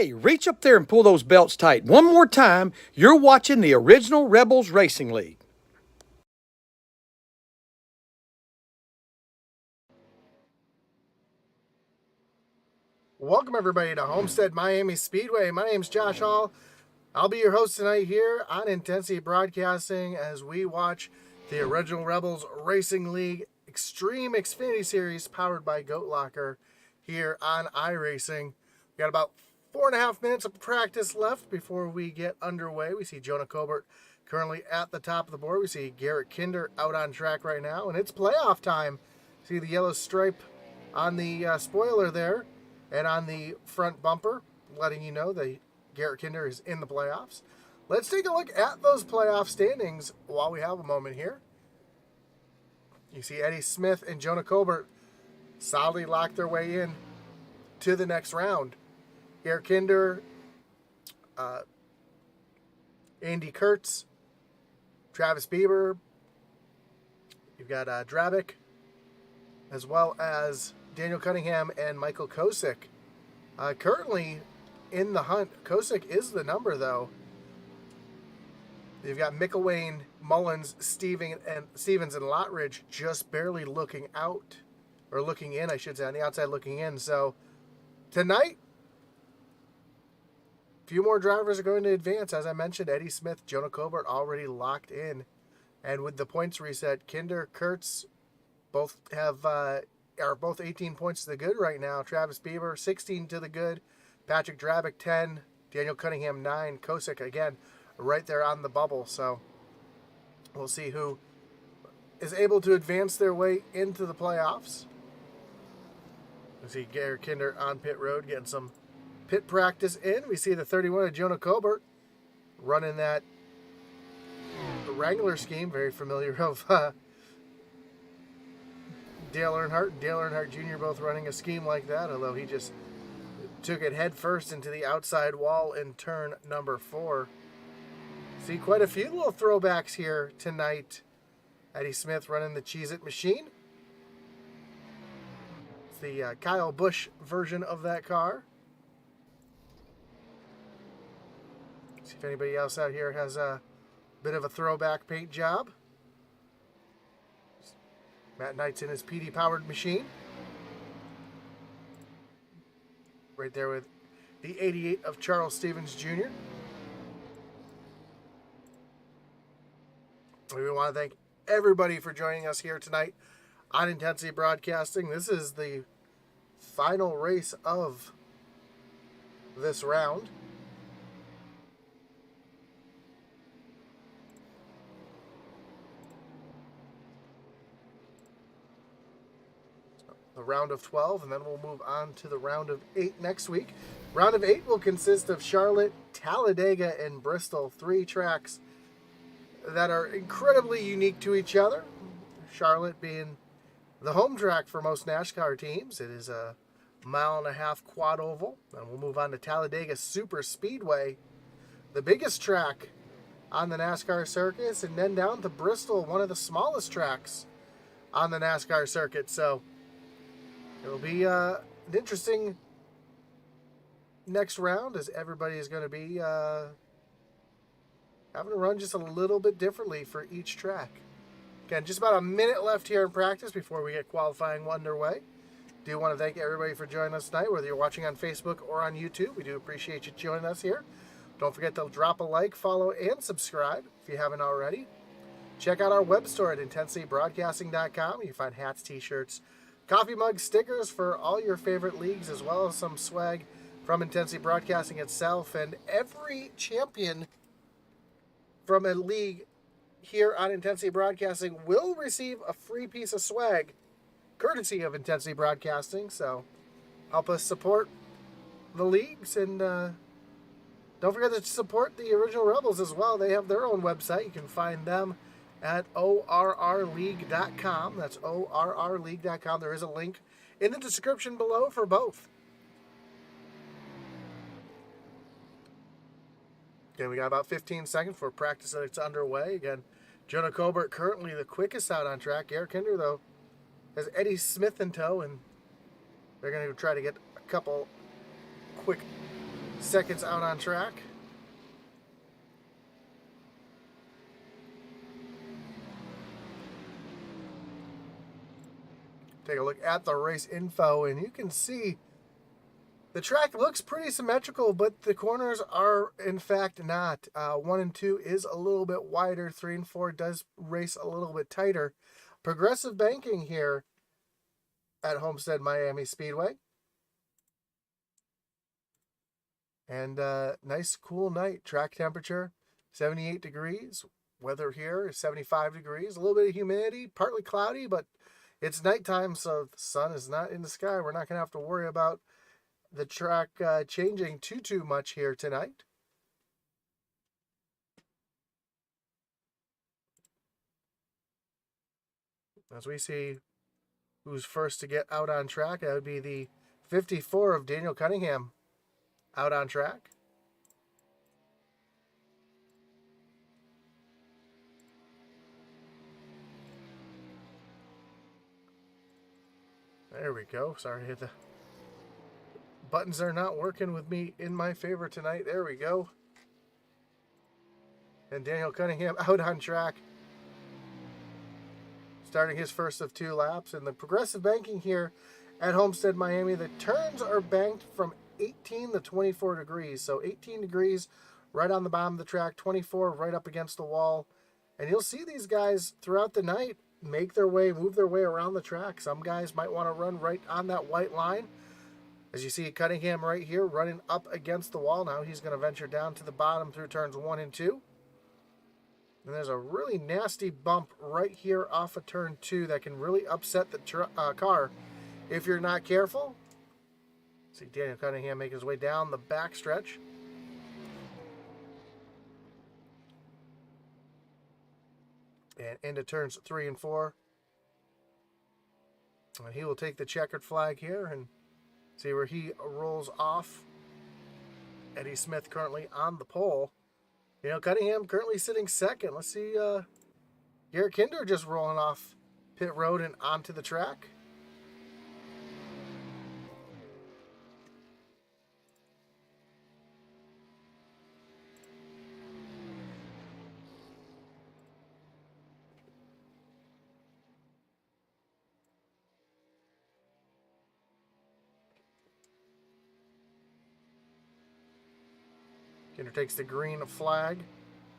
Hey, reach up there and pull those belts tight. One more time, you're watching the original Rebels Racing League. Welcome everybody to Homestead Miami Speedway. My name's Josh Hall. I'll be your host tonight here on Intensity Broadcasting as we watch the original Rebels Racing League Xtreme Xfinity Series powered by Goat Locker here on iRacing. We got about 4.5 minutes of practice left before we get underway. We see Jonah Colbert currently at the top of the board. We see Garrett Kinder out on track right now, and it's playoff time. See the yellow stripe on the spoiler there. And on the front bumper, letting you know that Garrett Kinder is in the playoffs. Let's take a look at those playoff standings while we have a moment here. You see Eddie Smith and Jonah Colbert solidly lock their way in to the next round. Garrett Kinder, Andy Kurtz, Travis Bieber. You've got Drabick, as well as Daniel Cunningham and Michael Kosick. Currently in the hunt. Kosick is the number, though. You've got McElwain, Mullins, Stevens, and Lottridge just barely looking out, or looking in, I should say, on the outside looking in. So tonight, a few more drivers are going to advance. As I mentioned, Eddie Smith, Jonah Colbert already locked in. And with the points reset, Kinder, Kurtz both have are both 18 points to the good right now. Travis Bieber, 16 to the good. Patrick Drabick, 10. Daniel Cunningham, 9. Kosick, again, right there on the bubble. So we'll see who is able to advance their way into the playoffs. We see Garrett Kinder on pit road getting some pit practice in. We see the 31 of Jonah Colbert running that Wrangler scheme, very familiar of Dale Earnhardt and Dale Earnhardt Jr. both running a scheme like that, although he just took it head first into the outside wall in turn number 4. See quite a few little throwbacks here tonight. Eddie Smith running the Cheez-It machine. It's the Kyle Busch version of that car. See if anybody else out here has a bit of a throwback paint job. Matt Knight's in his PD-powered machine. Right there with the 88 of Charles Stevens Jr. We want to thank everybody for joining us here tonight on Intensity Broadcasting. This is the final race of this round. The round of 12, and then we'll move on to the round of 8 next week. Round of 8 will consist of Charlotte, Talladega, and Bristol, 3 tracks that are incredibly unique to each other. Charlotte being the home track for most NASCAR teams. It is a 1.5-mile quad oval. And we'll move on to Talladega Super Speedway, the biggest track on the NASCAR circuit, and then down to Bristol, one of the smallest tracks on the NASCAR circuit. So it'll be an interesting next round, as everybody is going to be having to run just a little bit differently for each track. Again, just about a minute left here in practice before we get qualifying underway. Do want to thank everybody for joining us tonight, whether you're watching on Facebook or on YouTube. We do appreciate you joining us here. Don't forget to drop a like, follow, and subscribe if you haven't already. Check out our web store at intensitybroadcasting.com. You can find hats, t-shirts, coffee mugs, stickers for all your favorite leagues, as well as some swag from Intensity Broadcasting itself. And every champion from a league here on Intensity Broadcasting will receive a free piece of swag, courtesy of Intensity Broadcasting. So help us support the leagues, and don't forget to support the original Rebels as well. They have their own website. You can find them at ORRleague.com. That's ORRleague.com. There is a link in the description below for both. Okay, we got about 15 seconds for practice that's underway. Again, Jonah Colbert currently the quickest out on track. Garrett Kinder, though, has Eddie Smith in tow, and they're going to try to get a couple quick seconds out on track. Take a look at the race info, and you can see the track looks pretty symmetrical, but the corners are in fact not. 1 and 2 is a little bit wider. 3 and 4 does race a little bit tighter. Progressive banking here at Homestead Miami Speedway. And nice cool night. Track temperature 78 degrees. Weather here is 75 degrees. A little bit of humidity, partly cloudy, but it's nighttime, so the sun is not in the sky. We're not going to have to worry about the track changing too much here tonight. As we see who's first to get out on track, that would be the 54 of Daniel Cunningham out on track. There we go. Sorry, the buttons are not working with me in my favor tonight. There we go. And Daniel Cunningham out on track, starting his first of 2 laps. And the progressive banking here at Homestead Miami, the turns are banked from 18 to 24 degrees. So 18 degrees right on the bottom of the track, 24 right up against the wall. And you'll see these guys throughout the night move their way around the track. Some guys might want to run right on that white line. As you see Cunningham right here running up against the wall. Now he's going to venture down to the bottom through turns 1 and 2. And there's a really nasty bump right here off of turn 2 that can really upset the car if you're not careful. See Daniel Cunningham make his way down the back stretch. And into turns 3 and 4. And he will take the checkered flag here and see where he rolls off. Eddie Smith currently on the pole. Cunningham currently sitting second. Let's see Garrett Kinder just rolling off pit road and onto the track. Kinder takes the green flag.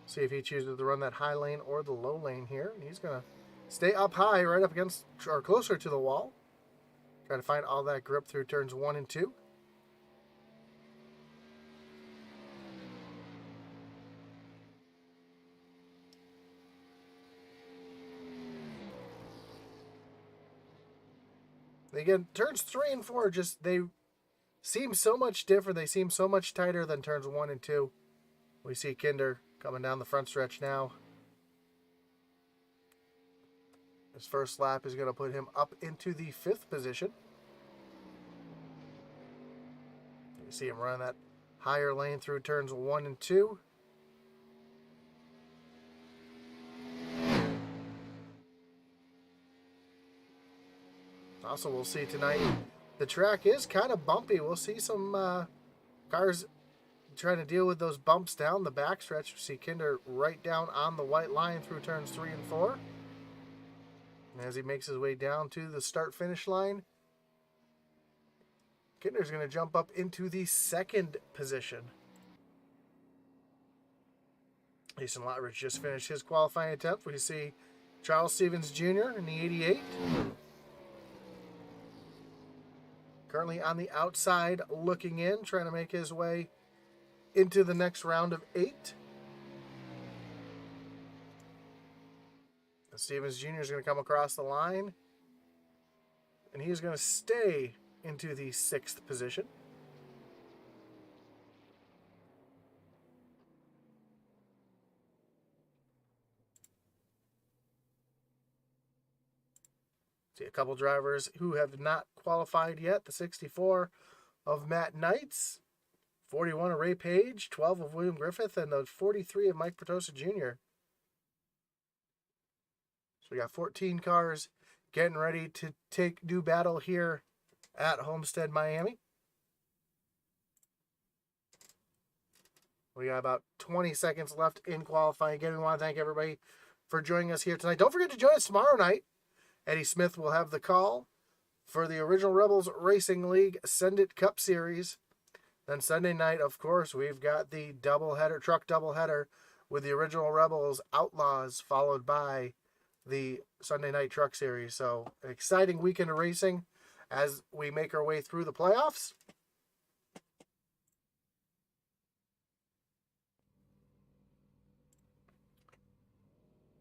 See if he chooses to run that high lane or the low lane here. He's going to stay up high, right up against or closer to the wall. Try to find all that grip through turns 1 and 2. Again, turns 3 and 4 they seem so much different. They seem so much tighter than turns 1 and 2. We see Kinder coming down the front stretch now. His first lap is going to put him up into the 5th position. You see him run that higher lane through turns 1 and 2. Also, we'll see tonight, the track is kind of bumpy. We'll see some cars trying to deal with those bumps down the backstretch. We see Kinder right down on the white line through turns 3 and 4. And as he makes his way down to the start-finish line, Kinder's going to jump up into the 2nd position. Jason Lotridge just finished his qualifying attempt. We see Charles Stevens Jr. in the 88. Currently on the outside looking in, trying to make his way into the next round of 8. Stevens Jr. is going to come across the line, and he's going to stay into the 6th position. See a couple drivers who have not qualified yet. The 64 of Matt Knights, 41 of Ray Page, 12 of William Griffith, and the 43 of Mike Pertosa Jr. So we got 14 cars getting ready to do battle here at Homestead Miami. We got about 20 seconds left in qualifying. Again, we want to thank everybody for joining us here tonight. Don't forget to join us tomorrow night. Eddie Smith will have the call for the Original Rebels Racing League Send It Cup Series. Then Sunday night, of course, we've got the truck doubleheader with the Original Rebels Outlaws, followed by the Sunday Night Truck Series. So, an exciting weekend of racing as we make our way through the playoffs.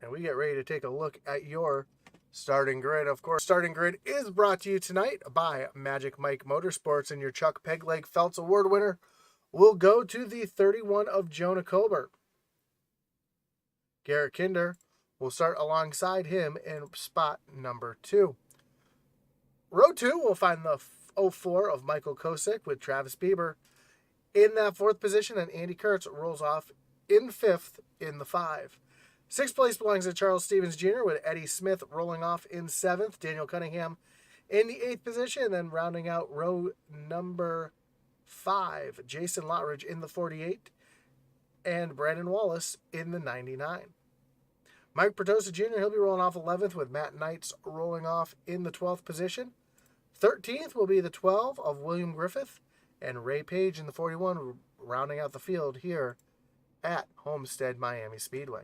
And we get ready to take a look at your starting grid. Of course, starting grid is brought to you tonight by Magic Mike Motorsports, and your Chuck Pegleg Felts Award winner will go to the 31 of Jonah Colbert. Garrett Kinder will start alongside him in spot number 2. Row 2 will find the 04 of Michael Kosick with Travis Bieber in that 4th position, and Andy Kurtz rolls off in 5th in the 5. 6th place belongs to Charles Stevens Jr. with Eddie Smith rolling off in 7th, Daniel Cunningham in the 8th position, and then rounding out row number 5, Jason Lottridge in the 48, and Brandon Wallace in the 99. Mike Pertosa Jr., he'll be rolling off 11th with Matt Knights rolling off in the 12th position. 13th will be the 12 of William Griffith, and Ray Page in the 41, rounding out the field here at Homestead Miami Speedway.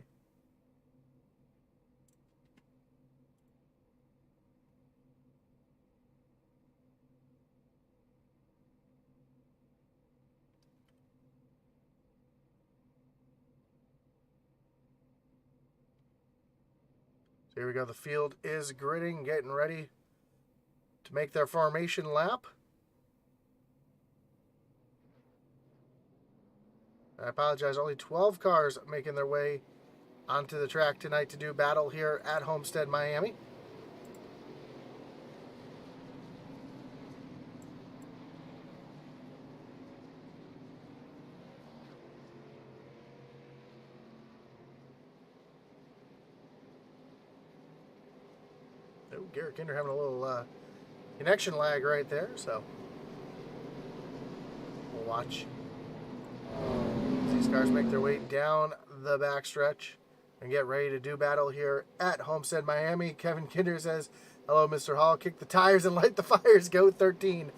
Here we go. The field is gridding, getting ready to make their formation lap. I apologize. Only 12 cars making their way onto the track tonight to do battle here at Homestead, Miami. Oh, Garrett Kinder having a little connection lag right there, so we'll watch as these cars make their way down the backstretch and get ready to do battle here at Homestead, Miami. Kevin Kinder says, "Hello, Mr. Hall. Kick the tires and light the fires. Go 13."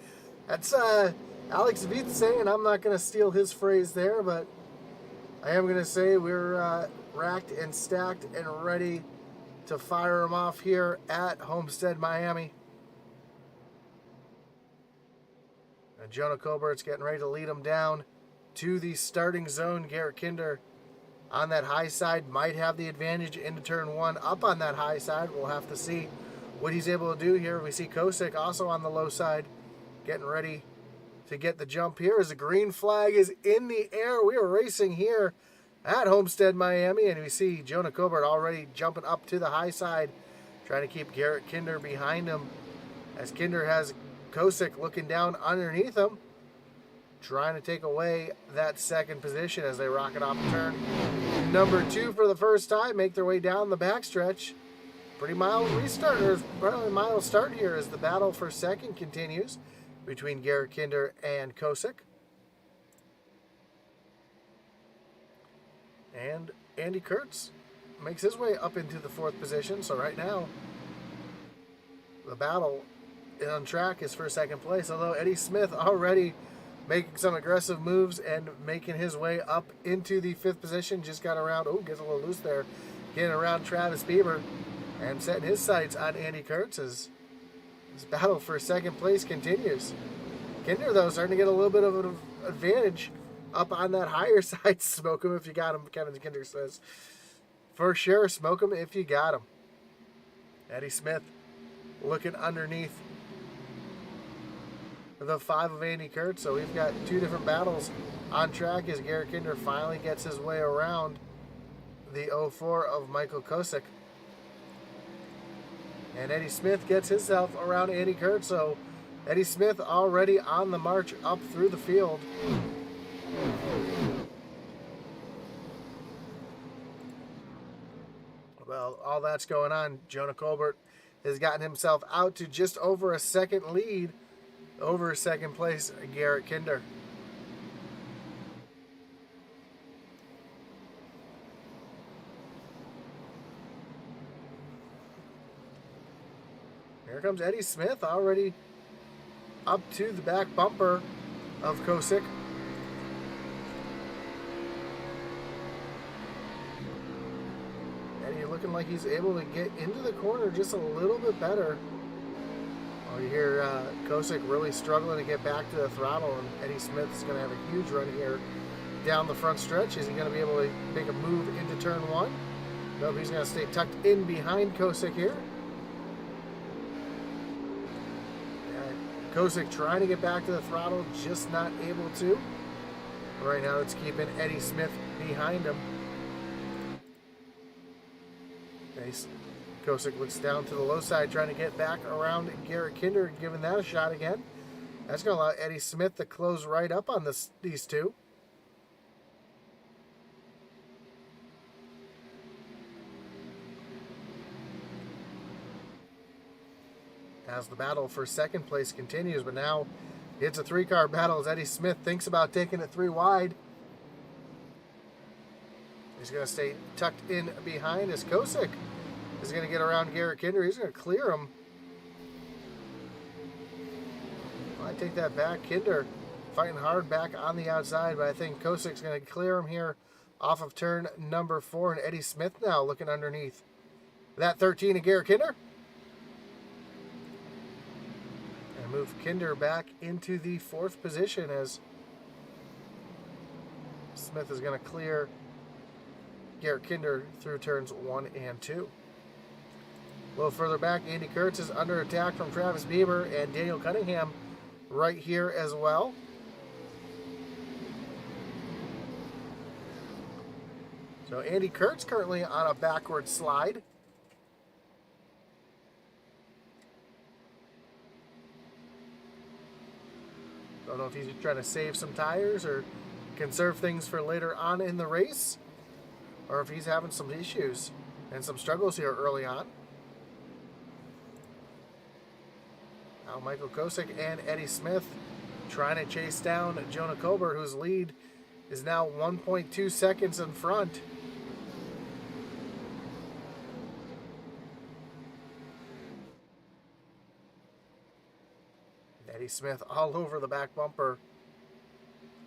That's Alex Vieth saying. I'm not going to steal his phrase there, but I am going to say we're racked and stacked and ready to fire them off here at Homestead, Miami. And Jonah Colbert's getting ready to lead them down to the starting zone. Garrett Kinder on that high side might have the advantage into turn 1. Up on that high side, we'll have to see what he's able to do here. We see Kosick also on the low side getting ready to get the jump here as the green flag is in the air. We are racing here at Homestead, Miami, and we see Jonah Colbert already jumping up to the high side, trying to keep Garrett Kinder behind him, as Kinder has Kosick looking down underneath him, trying to take away that 2nd position as they rocket off turn number 2 for the first time, make their way down the backstretch. Pretty mild restart, or probably mild start here as the battle for 2nd continues between Garrett Kinder and Kosick. And Andy Kurtz makes his way up into the 4th position. So right now, the battle on track is for 2nd place. Although Eddie Smith already making some aggressive moves and making his way up into the 5th position. Just got around, gets a little loose there. Getting around Travis Bieber and setting his sights on Andy Kurtz as this battle for 2nd place continues. Kinder, though, starting to get a little bit of an advantage up on that higher side. Smoke him if you got him, Kevin Kinder says. For sure, smoke him if you got him. Eddie Smith looking underneath the 5 of Andy Kurtz. So we've got 2 different battles on track as Garrett Kinder finally gets his way around the 04 of Michael Kosick. And Eddie Smith gets himself around Andy Kurtz. So Eddie Smith already on the march up through the field. Well, all that's going on. Jonah Colbert has gotten himself out to just over a 2nd lead over 2nd place Garrett Kinder. Here comes Eddie Smith, already up to the back bumper of Kosick. Eddie looking like he's able to get into the corner just a little bit better. Oh, you hear Kosick really struggling to get back to the throttle, and Eddie Smith is going to have a huge run here down the front stretch. Is he going to be able to make a move into turn one? No, he's going to stay tucked in behind Kosick here. Kosick trying to get back to the throttle, just not able to. Right now it's keeping Eddie Smith behind him. Nice. Kosick looks down to the low side, trying to get back around Garrett Kinder, giving that a shot again. That's going to allow Eddie Smith to close right up on these two. As the battle for second place continues, but now it's a three-car battle as Eddie Smith thinks about taking it 3 wide. He's going to stay tucked in behind as Kosick is going to get around Garrett Kinder. He's going to clear him. I take that back. Kinder fighting hard back on the outside, but I think Kosick's going to clear him here off of turn number 4, and Eddie Smith now looking underneath that 13 of Garrett Kinder. And move Kinder back into the 4th position as Smith is going to clear Garrett Kinder through turns 1 and 2. A little further back, Andy Kurtz is under attack from Travis Bieber and Daniel Cunningham right here as well. So Andy Kurtz currently on a backward slide. Don't know if he's trying to save some tires or conserve things for later on in the race, or if he's having some issues and some struggles here early on. Now Michael Kosick and Eddie Smith trying to chase down Jonah Colbert, whose lead is now 1.2 seconds in front. Eddie Smith all over the back bumper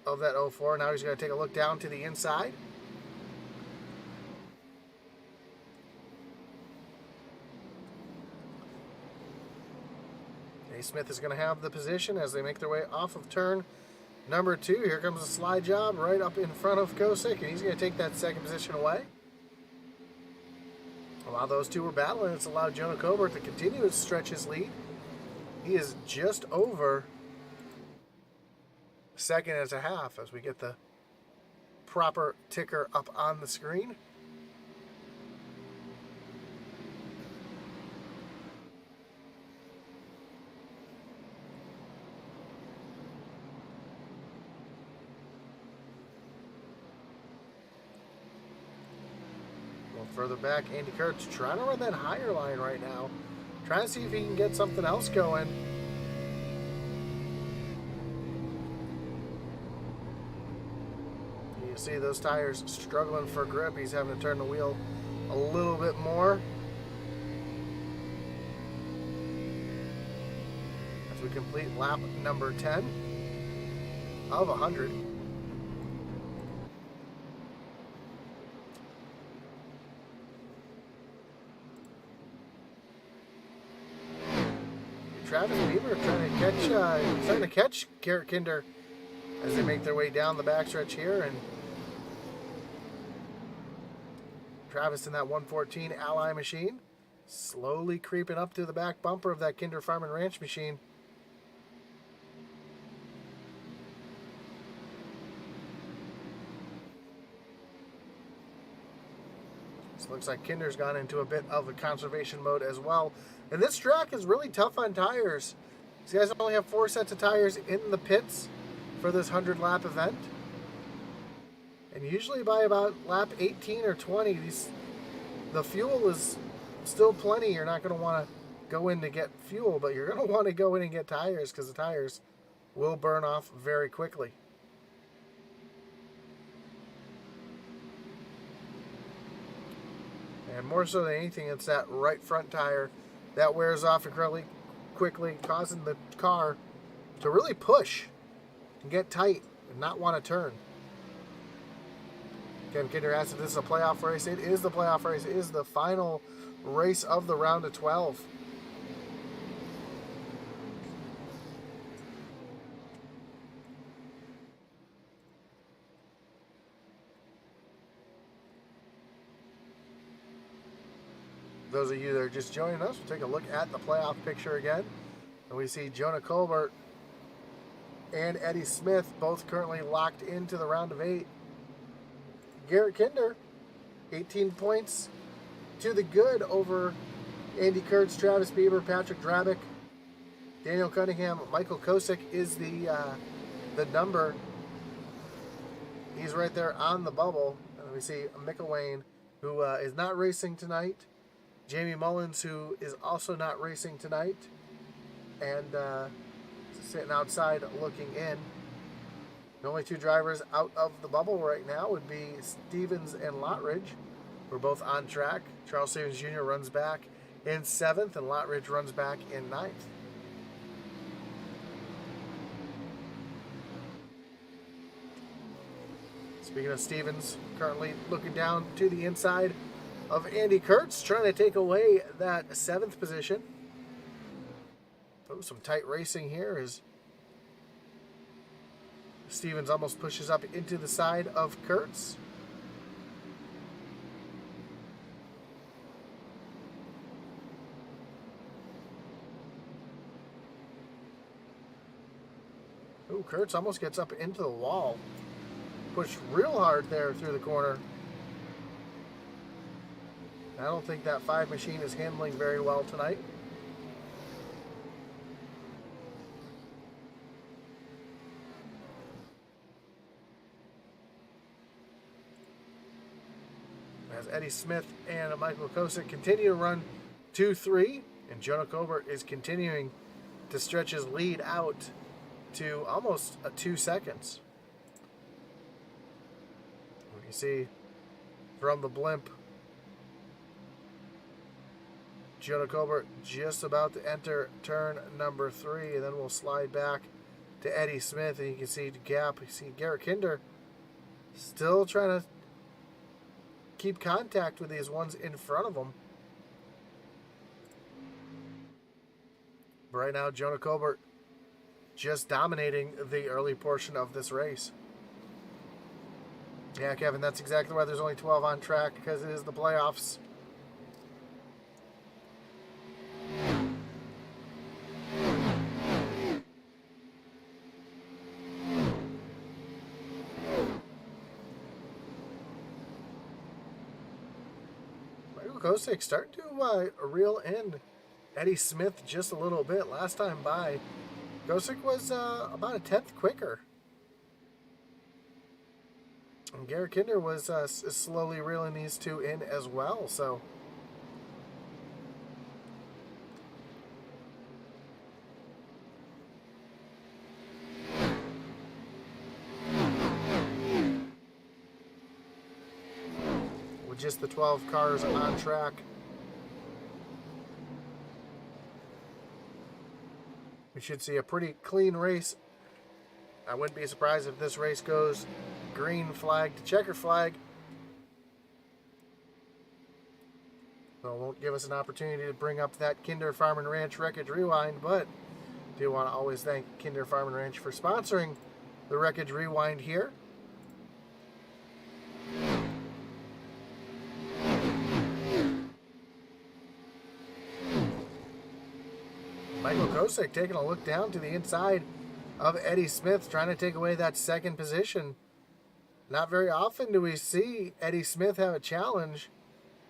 of that 04. Now he's going to take a look down to the inside. Eddie Smith is going to have the position as they make their way off of turn number 2. Here comes a slide job right up in front of Kosick, and he's going to take that second position away. While those two were battling, it's allowed Jonah Colbert to continue to stretch his lead. He is just over 2.5 as we get the proper ticker up on the screen. A little further back, Andy Kurtz trying to run that higher line right now. Trying to see if he can get something else going. You see those tires struggling for grip. He's having to turn the wheel a little bit more. As we complete lap number 10 of 100. Travis Bieber starting to catch Garrett Kinder as they make their way down the backstretch here, and Travis in that 114 Ally machine, slowly creeping up to the back bumper of that Kinder Farm and Ranch machine. So it looks like Kinder's gone into a bit of a conservation mode as well. And this track is really tough on tires. These guys only have 4 sets of tires in the pits for this 100-lap event. And usually by about lap 18 or 20, the fuel is still plenty. You're not going to want to go in to get fuel, but you're going to want to go in and get tires because the tires will burn off very quickly. And more so than anything, it's that right front tire that wears off incredibly quickly, causing the car to really push and get tight and not want to turn. Again, Kinder asked if this is a playoff race. It is the playoff race. It is the final race of the round of 12. Those of you that are just joining us, we'll take a look at the playoff picture again. And we see Jonah Colbert and Eddie Smith both currently locked into the round of 8. Garrett Kinder, 18 points to the good over Andy Kurtz, Travis Bieber, Patrick Drabick, Daniel Cunningham. Michael Kosick is the number. He's right there on the bubble. And we see Mika Wayne, who is not racing tonight. Jamie Mullins, who is also not racing tonight. And sitting outside looking in. The only 2 drivers out of the bubble right now would be Stevens and Lottridge. We're both on track. Charles Stevens Jr. runs back in 7th, and Lottridge runs back in 9th. Speaking of Stevens, currently looking down to the inside of Andy Kurtz, trying to take away that 7th position. Oh, some tight racing here as Stevens almost pushes up into the side of Kurtz. Ooh, Kurtz almost gets up into the wall. Pushed real hard there through the corner. I don't think that 5 machine is handling very well tonight. As Eddie Smith and Michael Kosick continue to run 2-3, and Jonah Colbert is continuing to stretch his lead out to almost 2 seconds. You see from the blimp, Jonah Colbert just about to enter turn number 3, and then we'll slide back to Eddie Smith, and you can see the gap. You see Garrett Kinder still trying to keep contact with these ones in front of him. But right now, Jonah Colbert just dominating the early portion of this race. Yeah, Kevin, that's exactly why there's only 12 on track, because it is the playoffs. Michael Kosick starting to reel in Eddie Smith just a little bit. Last time by, Kosick was about a 10th quicker. And Garrett Kinder was slowly reeling these 2 in as well, so. With just the 12 cars on track. We should see a pretty clean race. I wouldn't be surprised if this race goes green flag to checker flag. So it won't give us an opportunity to bring up that Kinder Farm and Ranch Wreckage Rewind, but do want to always thank Kinder Farm and Ranch for sponsoring the Wreckage Rewind here. Michael Kosick taking a look down to the inside of Eddie Smith, trying to take away that 2nd position. Not very often do we see Eddie Smith have a challenge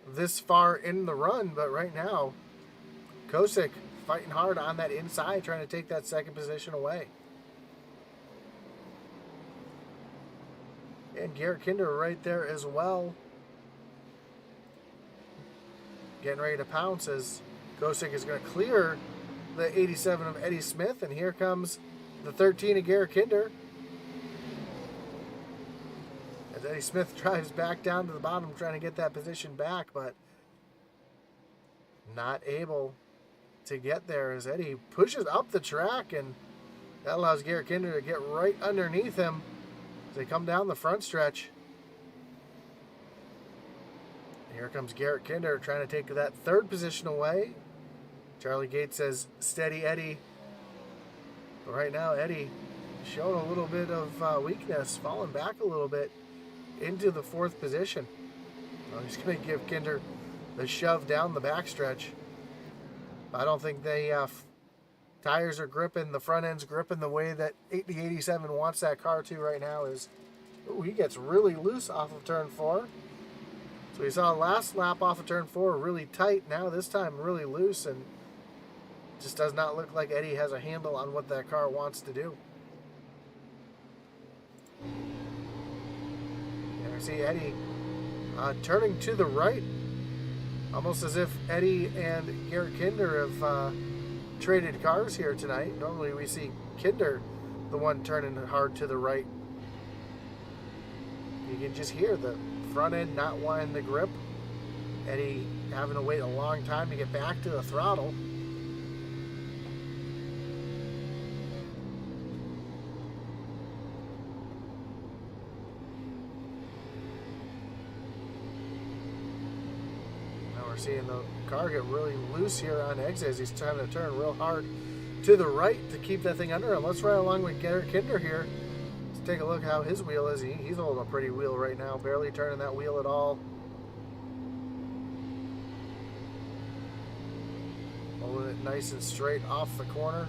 this far in the run, but right now, Kosick fighting hard on that inside, trying to take that 2nd position away. And Garrett Kinder right there as well. Getting ready to pounce as Kosick is going to clear the 87 of Eddie Smith, and here comes the 13 of Garrett Kinder. As Eddie Smith drives back down to the bottom, trying to get that position back, but not able to get there as Eddie pushes up the track, and that allows Garrett Kinder to get right underneath him as they come down the front stretch. Here comes Garrett Kinder trying to take that third position away. Charlie Gates says, steady Eddie. But right now, Eddie showing a little bit of weakness, falling back a little bit into the fourth position. Well, he's going to give Kinder the shove down the backstretch. I don't think they tires are gripping, the front end's gripping the way that the 87 wants that car to right now. Ooh, he gets really loose off of turn 4. So we saw last lap off of turn 4 really tight. Now this time really loose, and just does not look like Eddie has a handle on what that car wants to do. And I see Eddie turning to the right, almost as if Eddie and Garrett Kinder have traded cars here tonight. Normally we see Kinder the one turning hard to the right. You can just hear the front end not wanting the grip. Eddie having to wait a long time to get back to the throttle. Now we're seeing the car get really loose here on exit as he's trying to turn real hard to the right to keep that thing under him. Let's ride along with Garrett Kinder here. Take a look how his wheel is. He's holding a pretty wheel right now, barely turning that wheel at all. Holding it nice and straight off the corner.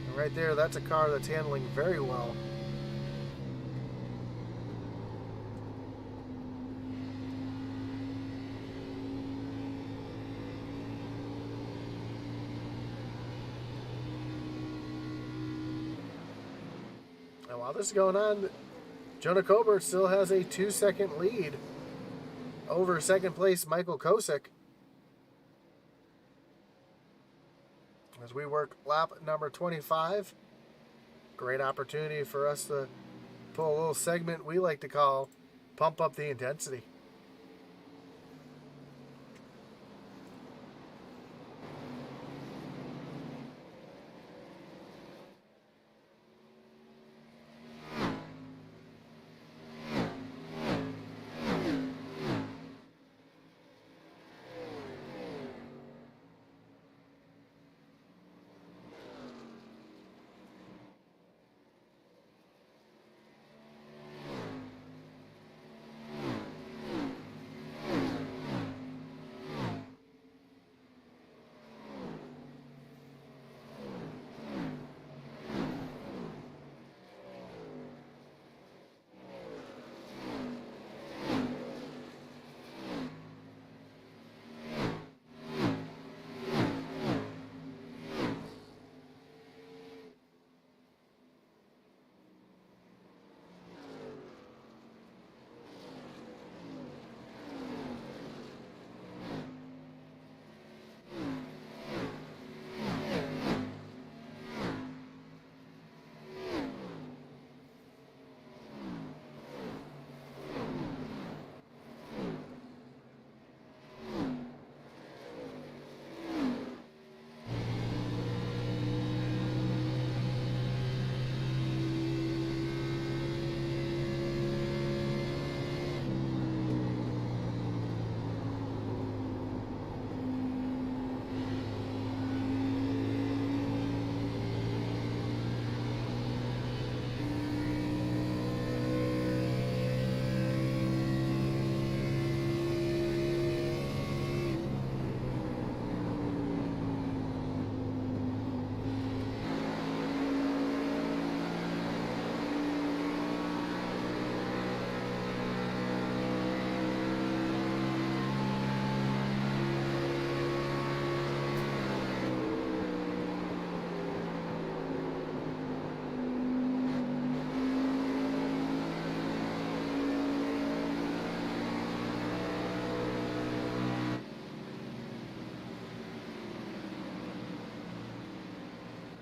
And right there, that's a car that's handling very well. While this is going on, Jonah Colbert still has a 2-second lead over second place Michael Kosick. As we work lap number 25, great opportunity for us to pull a little segment we like to call Pump Up the Intensity.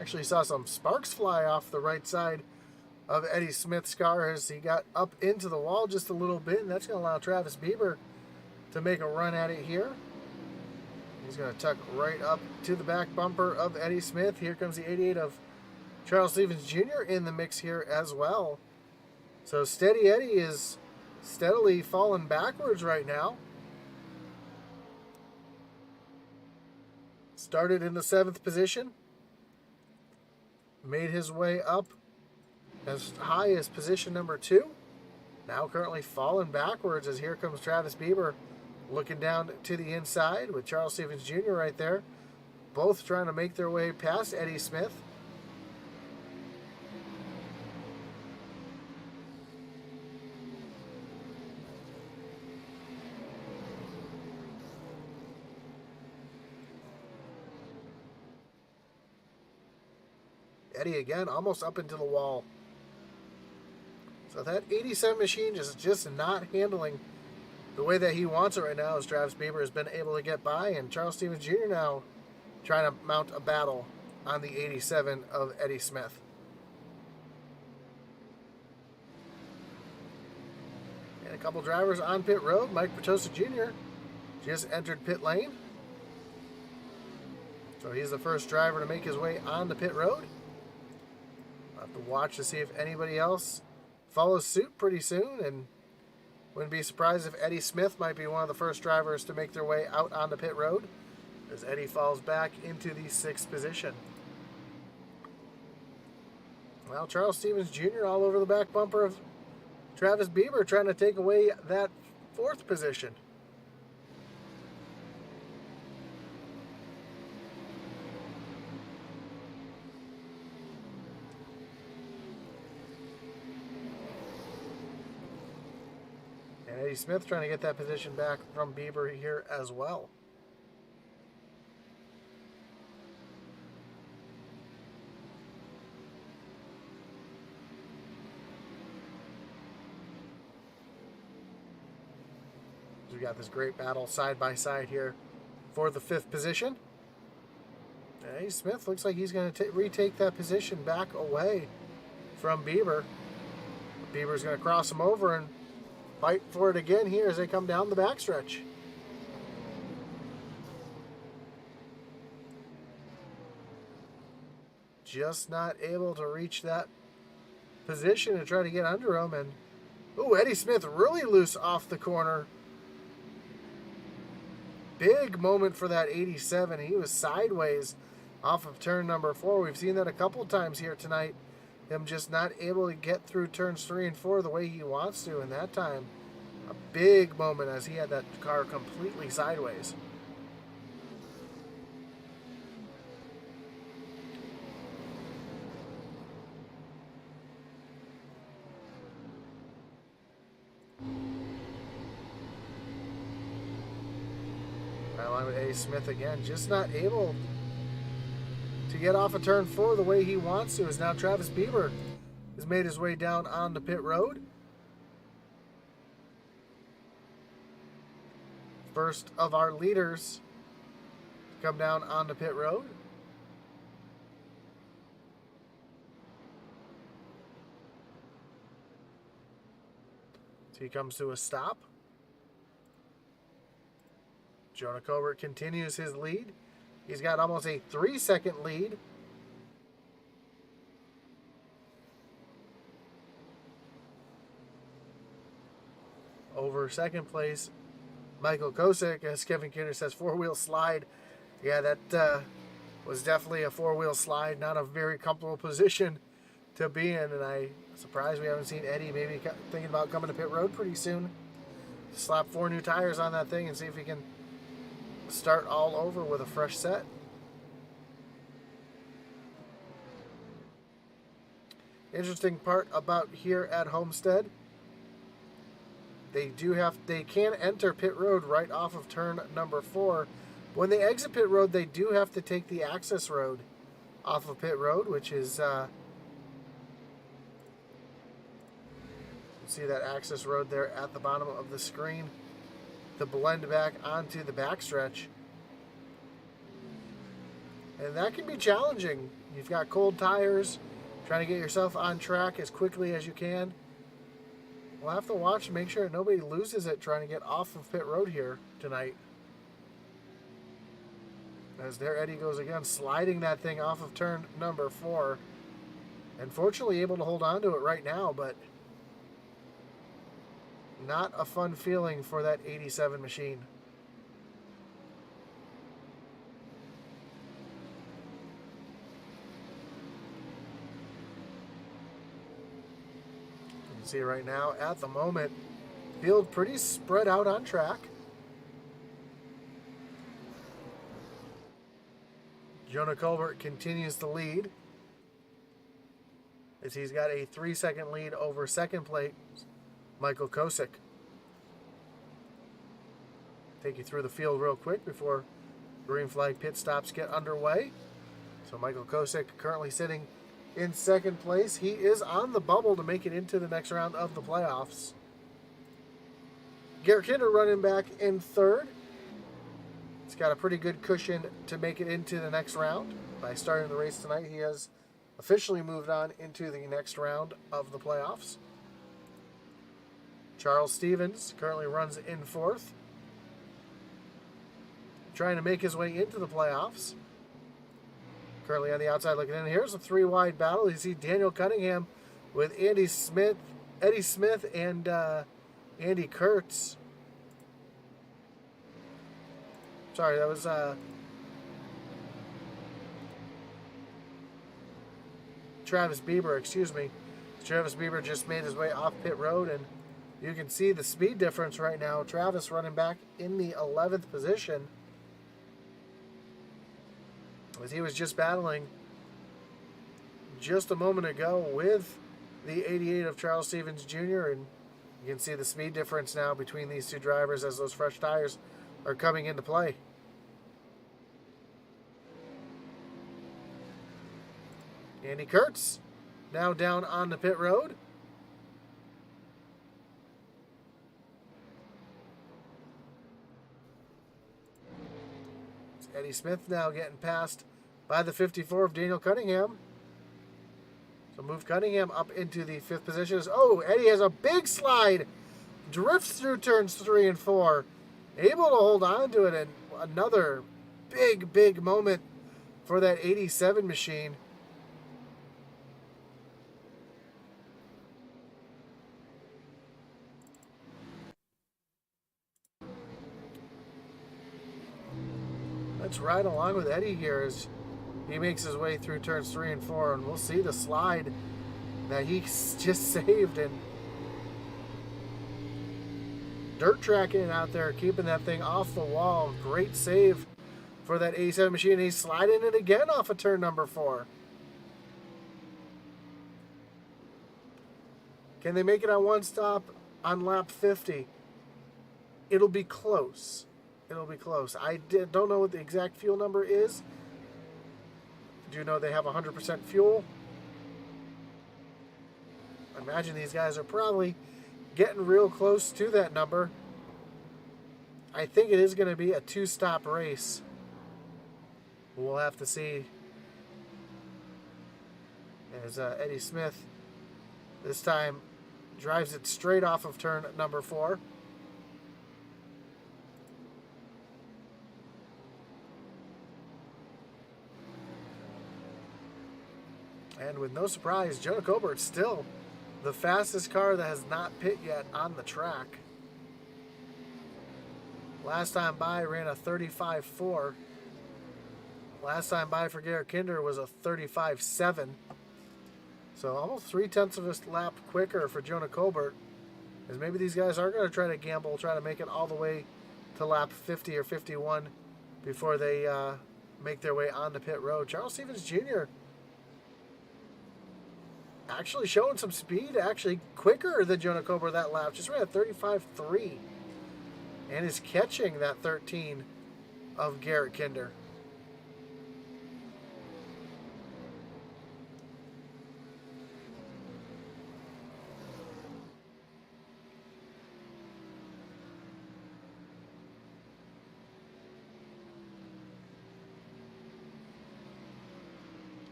Actually saw some sparks fly off the right side of Eddie Smith's car as he got up into the wall just a little bit, and that's going to allow Travis Bieber to make a run at it here. He's going to tuck right up to the back bumper of Eddie Smith. Here comes the 88 of Charles Stevens Jr. in the mix here as well. So Steady Eddie is steadily falling backwards right now. Started in the 7th position. Made his way up as high as position number 2. Now currently falling backwards as here comes Travis Bieber looking down to the inside with Charles Stevens Jr. right there. Both trying to make their way past Eddie Smith. Eddie again almost up into the wall. So that 87 machine is just not handling the way that he wants it right now, as Travis Bieber has been able to get by, and Charles Stevens Jr. now trying to mount a battle on the 87 of Eddie Smith. And a couple drivers on pit road. Mike Petosa Jr. just entered pit lane. So he's the first driver to make his way on the pit road. We'll have to watch to see if anybody else follows suit pretty soon, and wouldn't be surprised if Eddie Smith might be one of the first drivers to make their way out on the pit road as Eddie falls back into the 6th position. Well, Charles Stevens Jr. all over the back bumper of Travis Bieber trying to take away that 4th position. Eddie Smith trying to get that position back from Bieber here as well. So we got this great battle side by side here for the 5th position. And Eddie Smith looks like he's going to retake that position back away from Bieber. Bieber's going to cross him over and fight for it again here as they come down the backstretch. Just not able to reach that position to try to get under him. And, ooh, Eddie Smith really loose off the corner. Big moment for that 87. He was sideways off of turn number 4. We've seen that a couple times here tonight. Him just not able to get through turns 3 and 4 the way he wants to, and that time a big moment as he had that car completely sideways. Right line with A. Smith again, just not able to get off of turn 4 the way he wants to, as now Travis Bieber has made his way down on the pit road. First of our leaders to come down on the pit road. So he comes to a stop. Jonah Colbert continues his lead. He's got almost a 3-second lead. Over second place, Michael Kosick, as Kevin Kinner says, 4-wheel slide. Yeah, that was definitely a 4-wheel slide. Not a very comfortable position to be in, and I'm surprised we haven't seen Eddie maybe thinking about coming to pit road pretty soon. Slap 4 new tires on that thing and see if he can start all over with a fresh set. Interesting part about here at Homestead, they can enter pit road right off of turn number 4. When they exit pit road, they do have to take the access road off of pit road, which is you see that access road there at the bottom of the screen to blend back onto the backstretch. And that can be challenging. You've got cold tires, trying to get yourself on track as quickly as you can. We'll have to watch and make sure nobody loses it trying to get off of pit road here tonight. As there Eddie goes again, sliding that thing off of turn number 4. And fortunately able to hold on to it right now, but not a fun feeling for that 87 machine. You can see right now, at the moment, field pretty spread out on track. Jonah Colbert continues to lead, as he's got a 3-second lead over second place Michael Kosick. Take you through the field real quick before green flag pit stops get underway. So Michael Kosick currently sitting in second place. He is on the bubble to make it into the next round of the playoffs. Garrett Kinder running back in third. He's got a pretty good cushion to make it into the next round. By starting the race tonight, he has officially moved on into the next round of the playoffs. Charles Stevens currently runs in fourth, trying to make his way into the playoffs. Currently on the outside looking in. Here's a 3-wide battle. You see Daniel Cunningham with Eddie Smith, and Andy Kurtz. Sorry, that was Travis Bieber, excuse me. Travis Bieber just made his way off pit road, and you can see the speed difference right now. Travis running back in the 11th position, as he was just battling just a moment ago with the 88 of Charles Stevens Jr. And you can see the speed difference now between these two drivers as those fresh tires are coming into play. Andy Kurtz now down on the pit road. It's Eddie Smith now getting passed by the 54 of Daniel Cunningham. So move Cunningham up into the 5th position. Oh, Eddie has a big slide. Drifts through turns 3 and 4. Able to hold on to it, and another big moment for that 87 machine. Let's ride along with Eddie here as he makes his way through turns 3 and 4, and we'll see the slide that he just saved, and dirt tracking out there, keeping that thing off the wall. Great save for that 87 machine. He's sliding it again off of turn number 4. Can they make it on one stop on lap 50? It'll be close. It'll be close. I don't know what the exact fuel number is. Do you know they have 100% fuel? I imagine these guys are probably getting real close to that number. I think it is going to be a 2-stop race. We'll have to see. As Eddie Smith this time drives it straight off of turn number 4. And with no surprise, Jonah Colbert still the fastest car that has not pit yet on the track. Last time by ran a 35.4. Last time by for Garrett Kinder was a 35.7. So almost 0.3 of a lap quicker for Jonah Colbert. As maybe these guys are going to try to gamble, try to make it all the way to lap 50 or 51 before they make their way on the pit road. Charles Stevens Jr. actually showing some speed, actually quicker than Jonah Colbert that lap. Just ran a 35.3 and is catching that 13 of Garrett Kinder.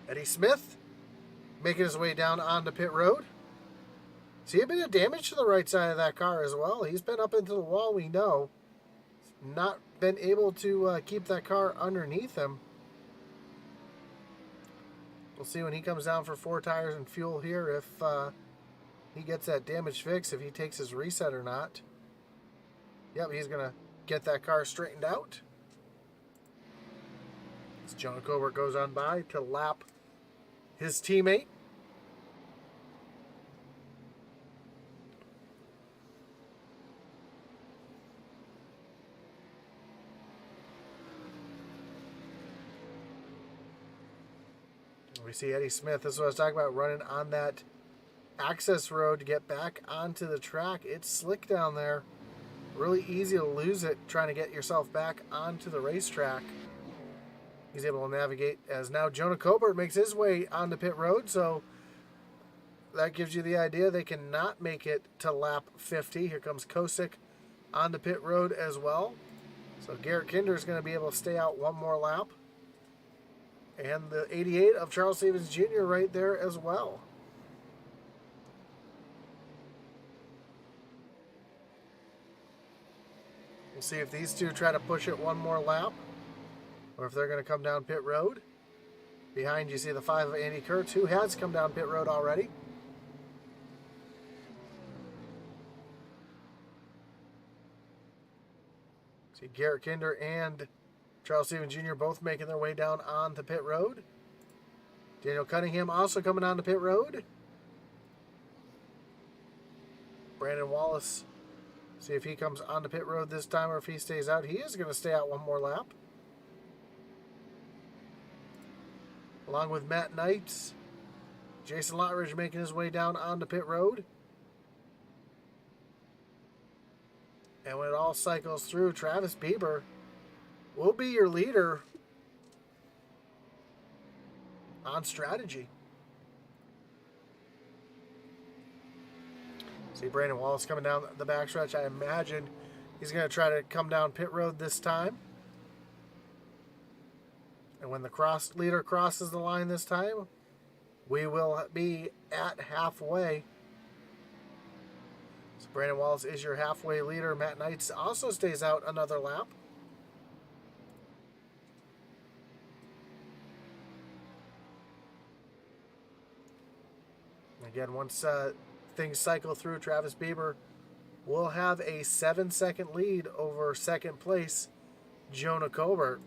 Eddie Smith making his way down onto pit road. See a bit of damage to the right side of that car as well. He's been up into the wall, we know. Not been able to keep that car underneath him. We'll see when he comes down for 4 tires and fuel here if he gets that damage fixed, if he takes his reset or not. Yep, he's going to get that car straightened out. As Jonah Colbert goes on by to lap his teammate. We see Eddie Smith. This is what I was talking about, running on that access road to get back onto the track. It's slick down there. Really easy to lose it trying to get yourself back onto the racetrack. He's able to navigate as now Jonah Colbert makes his way onto pit road. So that gives you the idea they cannot make it to lap 50. Here comes Kosick onto pit road as well. So Garrett Kinder is going to be able to stay out one more lap. And the 88 of Charles Stevens Jr. right there as well. We'll see if these two try to push it one more lap, or if they're going to come down pit road. Behind you see the 5 of Andy Kurtz, who has come down pit road already. See Garrett Kinder and Charles Stevens Jr. both making their way down on the pit road. Daniel Cunningham also coming on the pit road. Brandon Wallace, see if he comes on the pit road this time or if he stays out. He is going to stay out one more lap. Along with Matt Knight, Jason Lottridge making his way down on the pit road. And when it all cycles through, Travis Bieber will be your leader on strategy. See Brandon Wallace coming down the backstretch. I imagine he's going to try to come down pit road this time. And when the leader crosses the line this time, we will be at halfway. So Brandon Wallace is your halfway leader. Matt Knight also stays out another lap. Again, once things cycle through, Travis Bieber will have a 7-second lead over second place, Jonah Colbert.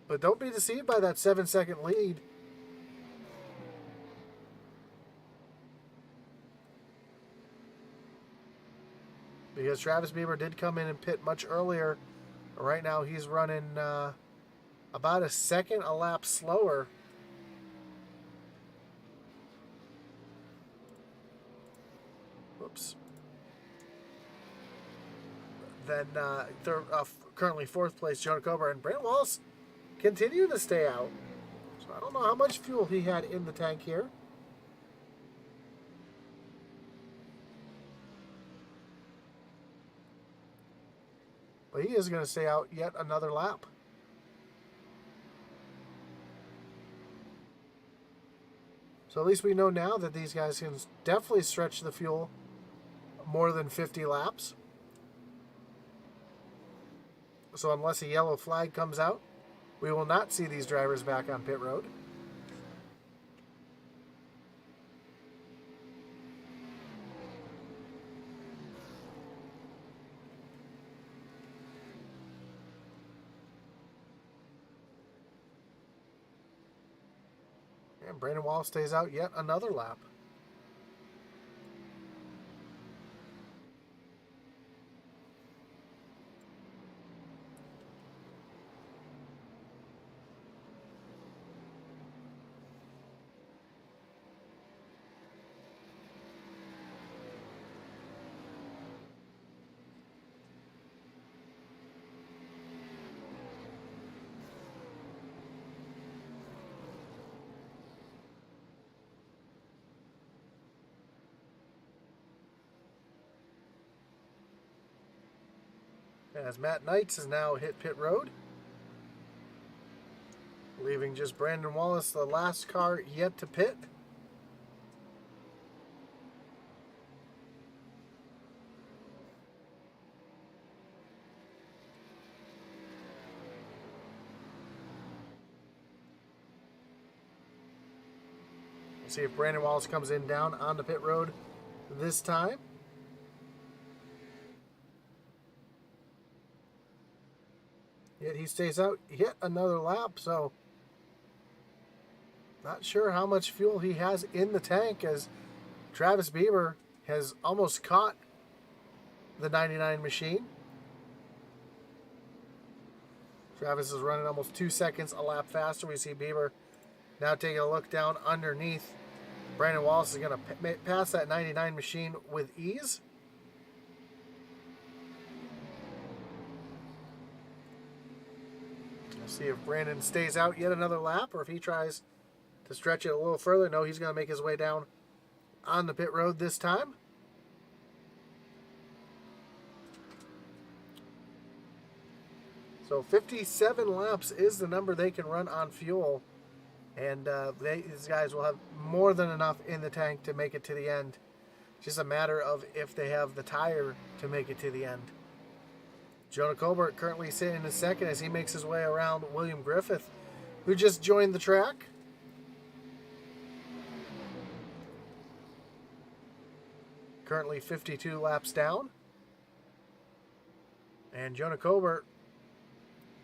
But don't be deceived by that 7-second lead. Because Travis Bieber did come in and pit much earlier. Right now he's running about a second a lap slower. Whoops. Then currently fourth place, Jonah Colbert, and Brandon Wallace continue to stay out. So I don't know how much fuel he had in the tank here. But he is going to stay out yet another lap. So at least we know now that these guys can definitely stretch the fuel more than 50 laps. So unless a yellow flag comes out, we will not see these drivers back on pit road. And Brandon Wallace stays out yet another lap. As Matt Knight has now hit pit road, leaving just Brandon Wallace, the last car yet to pit. See if Brandon Wallace comes in down on the pit road this time. Yet he stays out yet another lap, so not sure how much fuel he has in the tank, as Travis Bieber has almost caught the 99 machine. Travis is running almost 2 seconds a lap faster. We see Bieber now taking a look down underneath. Brandon Wallace is going to pass that 99 machine with ease. Let's see if Brandon stays out yet another lap, or if he tries to stretch it a little further. No, he's going to make his way down on the pit road this time. So 57 laps is the number they can run on fuel. And these guys will have more than enough in the tank to make it to the end. It's just a matter of if they have the tire to make it to the end. Jonah Colbert currently sitting in second as he makes his way around William Griffith, who just joined the track. Currently 52 laps down. And Jonah Colbert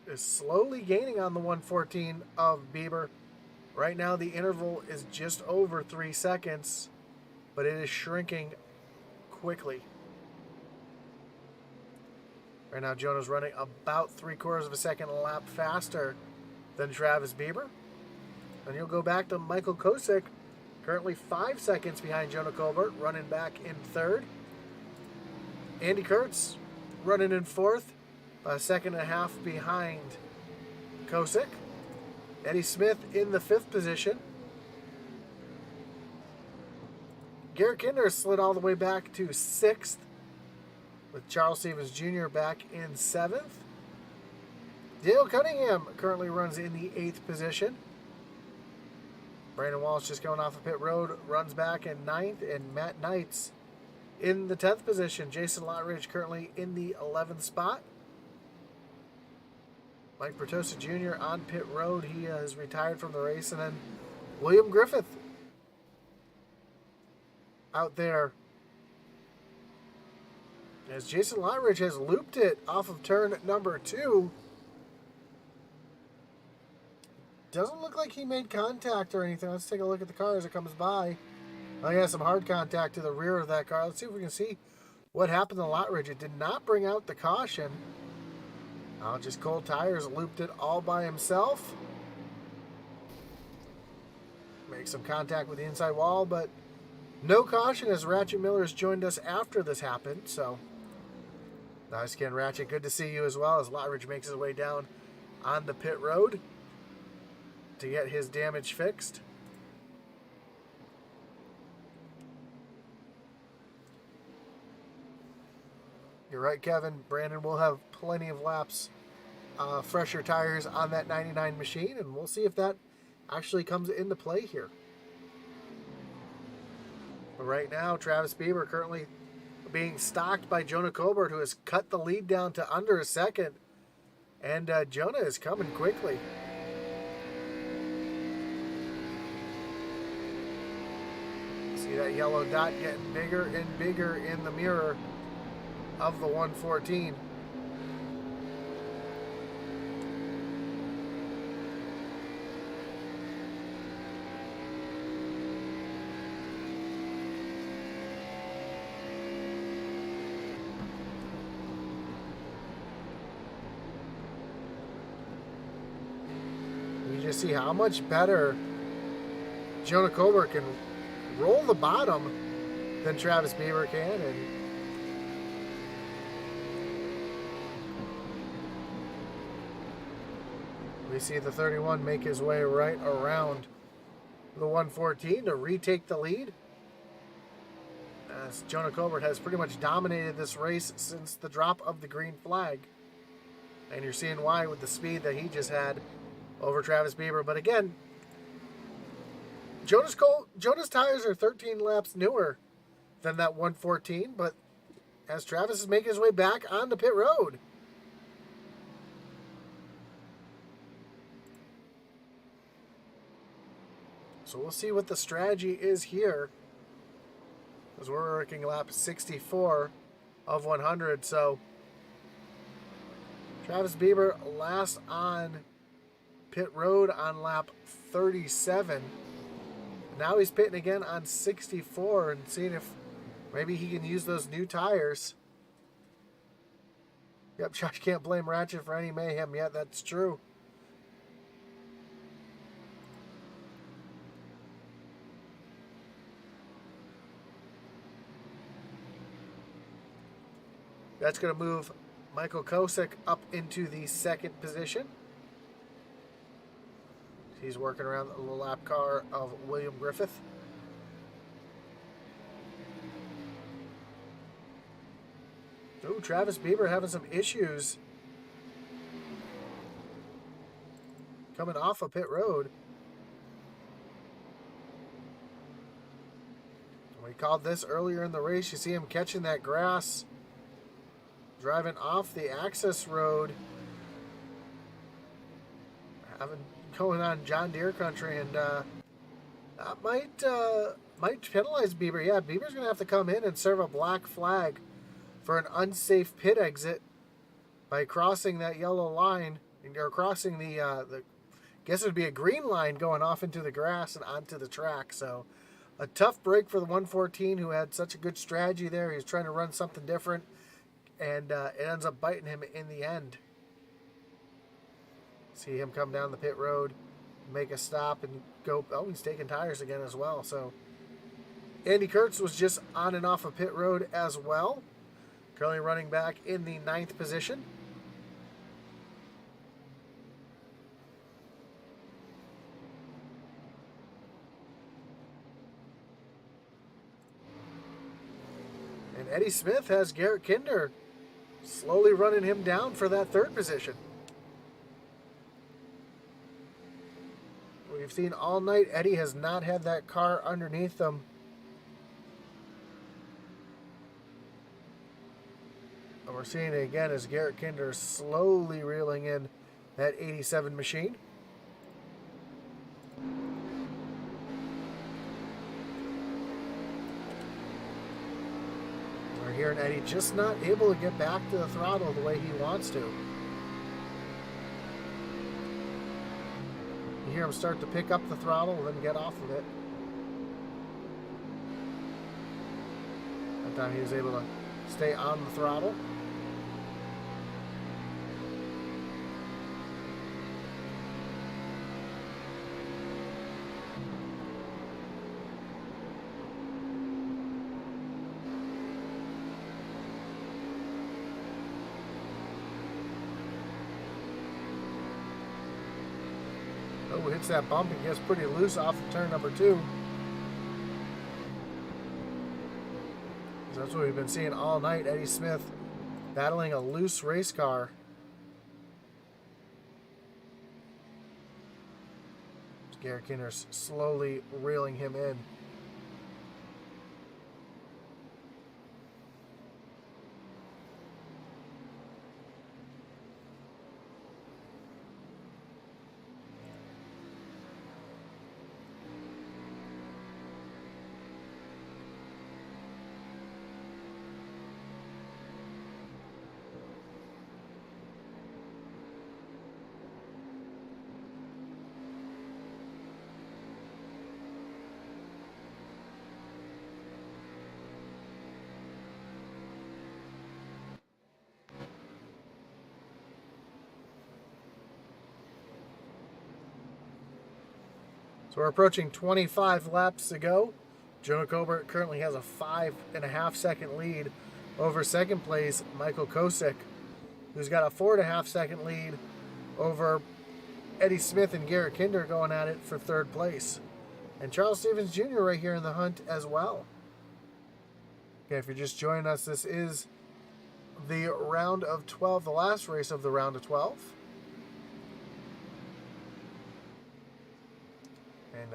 is slowly gaining on the 114 of Bieber. Right now the interval is just over 3 seconds, but it is shrinking quickly. Right now Jonah's running about 3/4 of a second a lap faster than Travis Bieber. And you'll go back to Michael Kosick, currently 5 seconds behind Jonah Colbert, running back in third. Andy Kurtz running in fourth, a second and a half behind Kosick. Eddie Smith in the 5th position. Garrett Kinder slid all the way back to 6th, with Charles Stevens Jr. back in 7th. Dale Cunningham currently runs in the 8th position. Brandon Walsh just going off the pit road, runs back in 9th, and Matt Knights in the 10th position. Jason Lottridge currently in the 11th spot. Mike Bertosa Jr. on pit road. He has retired from the race. And then William Griffith out there, as Jason Lottridge has looped it off of turn number 2. Doesn't look like he made contact or anything. Let's take a look at the car as it comes by. Oh, he has some hard contact to the rear of that car. Let's see if we can see what happened to Lottridge. It did not bring out the caution. Just cold tires, looped it all by himself. Make some contact with the inside wall, but no caution, as Ratchet Miller has joined us after this happened. So nice again, Ratchet. Good to see you as well, as Lottridge makes his way down on the pit road to get his damage fixed. You're right, Kevin. Brandon will have plenty of laps, fresher tires on that 99 machine, and we'll see if that actually comes into play here. But right now, Travis Bieber currently being stalked by Jonah Colbert, who has cut the lead down to under a second, and Jonah is coming quickly. See that yellow dot getting bigger and bigger in the mirror of the 114. You just see how much better Jonah Colbert can roll the bottom than Travis Bieber can, and we see the 31 make his way right around the 114 to retake the lead, as Jonah Colbert has pretty much dominated this race since the drop of the green flag. And you're seeing why with the speed that he just had over Travis Bieber. But again, Jonah's tires are 13 laps newer than that 114, but as Travis is making his way back onto pit road, So we'll see what the strategy is here, as we're working lap 64 of 100. So Travis Bieber last on pit road on lap 37. Now he's pitting again on 64 and seeing if maybe he can use those new tires. Yep, Josh can't blame Ratchet for any mayhem yet. That's true. That's going to move Michael Kosick up into the second position. He's working around the lap car of William Griffith. Ooh, Travis Bieber having some issues coming off of pit road. We called this earlier in the race. You see him catching that grass, driving off the access road, going on John Deere country, and that might penalize Bieber. Yeah, Bieber's going to have to come in and serve a black flag for an unsafe pit exit by crossing that yellow line, or crossing the I guess it would be a green line going off into the grass and onto the track. So a tough break for the 114, who had such a good strategy there. He was trying to run something different, and it ends up biting him in the end. See him come down the pit road, make a stop, and go. Oh, he's taking tires again as well. So Andy Kurtz was just on and off of pit road as well. Currently running back in the 9th position. And Eddie Smith has Garrett Kinder slowly running him down for that 3rd position. We've seen all night Eddie has not had that car underneath them. And we're seeing it again as Garrett Kinder slowly reeling in that 87 machine. We're hearing Eddie just not able to get back to the throttle the way he wants to. You hear him start to pick up the throttle and then get off of it. That time he was able to stay on the throttle. Oh, hits that bump and gets pretty loose off of turn number 2. So that's what we've been seeing all night. Eddie Smith battling a loose race car. Garrett Kinder's slowly reeling him in. So we're approaching 25 laps to go. Jonah Colbert currently has a 5.5 second lead over second place Michael Kosick, who's got a 4.5 second lead over Eddie Smith and Garrett Kinder going at it for 3rd place. And Charles Stevens Jr. right here in the hunt as well. Okay, if you're just joining us, this is the round of 12, the last race of the round of 12. And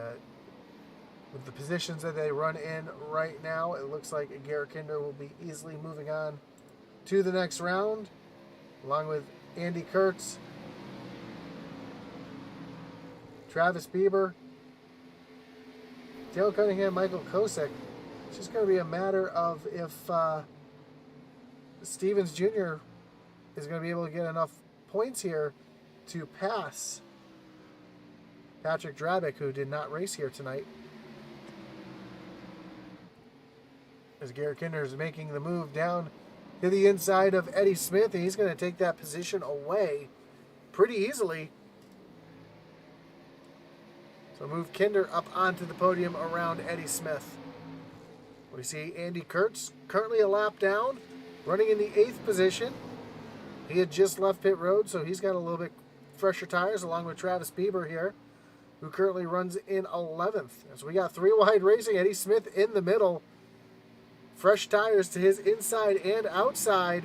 with the positions that they run in right now, it looks like Garrett Kinder will be easily moving on to the next round, along with Andy Kurtz, Travis Bieber, Dale Cunningham, Michael Kosick. It's just going to be a matter of if Stevens Jr. is going to be able to get enough points here to pass Patrick Drabick, who did not race here tonight. As Garrett Kinder is making the move down to the inside of Eddie Smith, and he's going to take that position away pretty easily. So move Kinder up onto the podium around Eddie Smith. We see Andy Kurtz currently a lap down, running in the 8th position. He had just left pit road, so he's got a little bit fresher tires, along with Travis Bieber here, who currently runs in 11th. So we got 3 wide racing. Eddie Smith in the middle. Fresh tires to his inside and outside.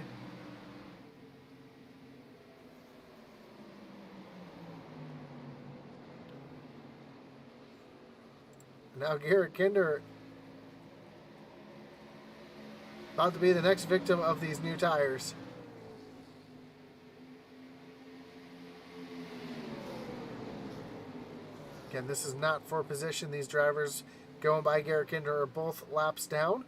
Now Garrett Kinder about to be the next victim of these new tires. Again, this is not for position. These drivers going by Garrett Kinder are both laps down.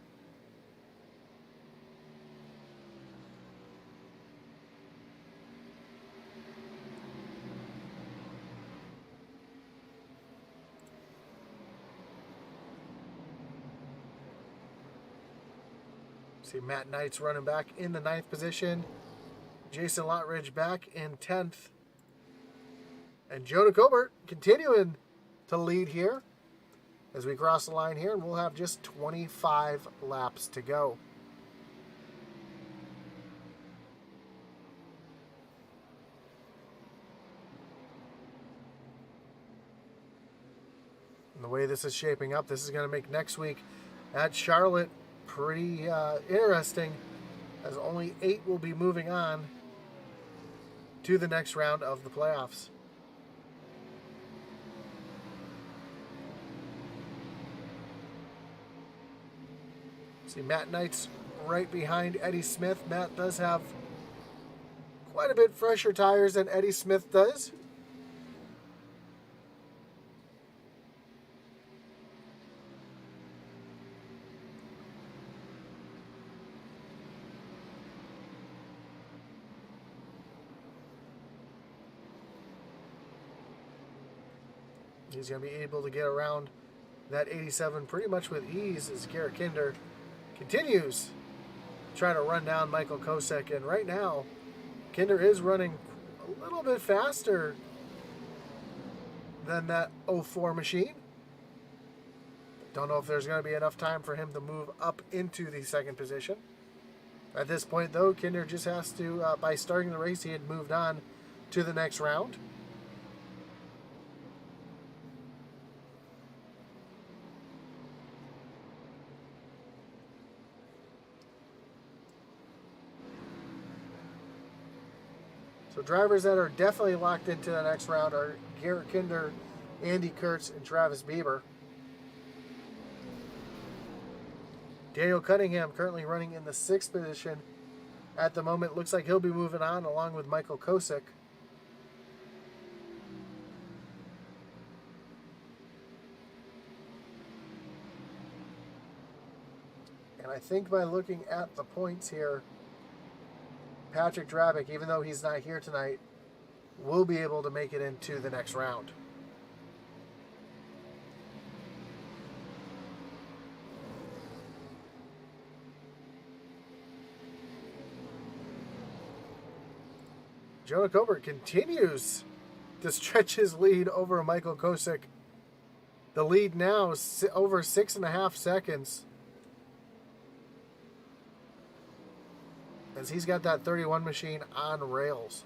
See Matt Knight's running back in the 9th position. Jason Lottridge back in 10th. And Jonah Colbert continuing to lead here as we cross the line here, and we'll have just 25 laps to go. And the way this is shaping up, this is going to make next week at Charlotte pretty interesting, as only 8 will be moving on to the next round of the playoffs. See Matt Knight's right behind Eddie Smith. Matt does have quite a bit fresher tires than Eddie Smith does. He's going to be able to get around that 87 pretty much with ease as Garrett Kinder continues to try to run down Michael Kosick. And right now, Kinder is running a little bit faster than that 04 machine. Don't know if there's going to be enough time for him to move up into the 2nd position. At this point, though, Kinder just has to, by starting the race, he had moved on to the next round. So drivers that are definitely locked into the next round are Garrett Kinder, Andy Kurtz, and Travis Bieber. Daniel Cunningham currently running in the 6th position at the moment. Looks like he'll be moving on along with Michael Kosick. And I think by looking at the points here, Patrick Drabick, even though he's not here tonight, will be able to make it into the next round. Jonah Colbert continues to stretch his lead over Michael Kosick. The lead now is over 6.5 seconds. As he's got that 31 machine on rails.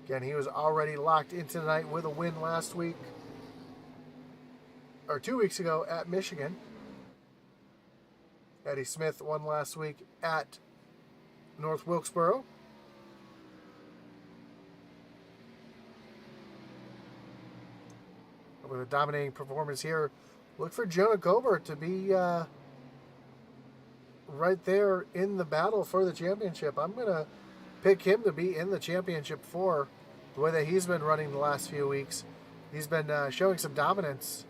Again, he was already locked in tonight with a win last week, or 2 weeks ago at Michigan. Eddie Smith won last week at North Wilkesboro. With a dominating performance here, look for Jonah Colbert to be right there in the battle for the championship. I'm going to pick him to be in the championship for the way that he's been running the last few weeks, he's been showing some dominance.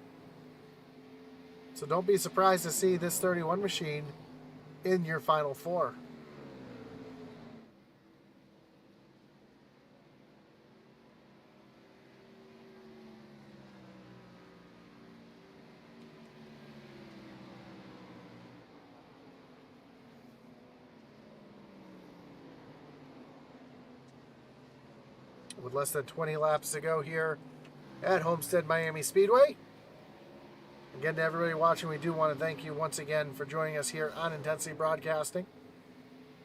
So don't be surprised to see this 31 machine in your Final Four. With less than 20 laps to go here at Homestead Miami Speedway. Again, to everybody watching, we do want to thank you once again for joining us here on Intensity Broadcasting.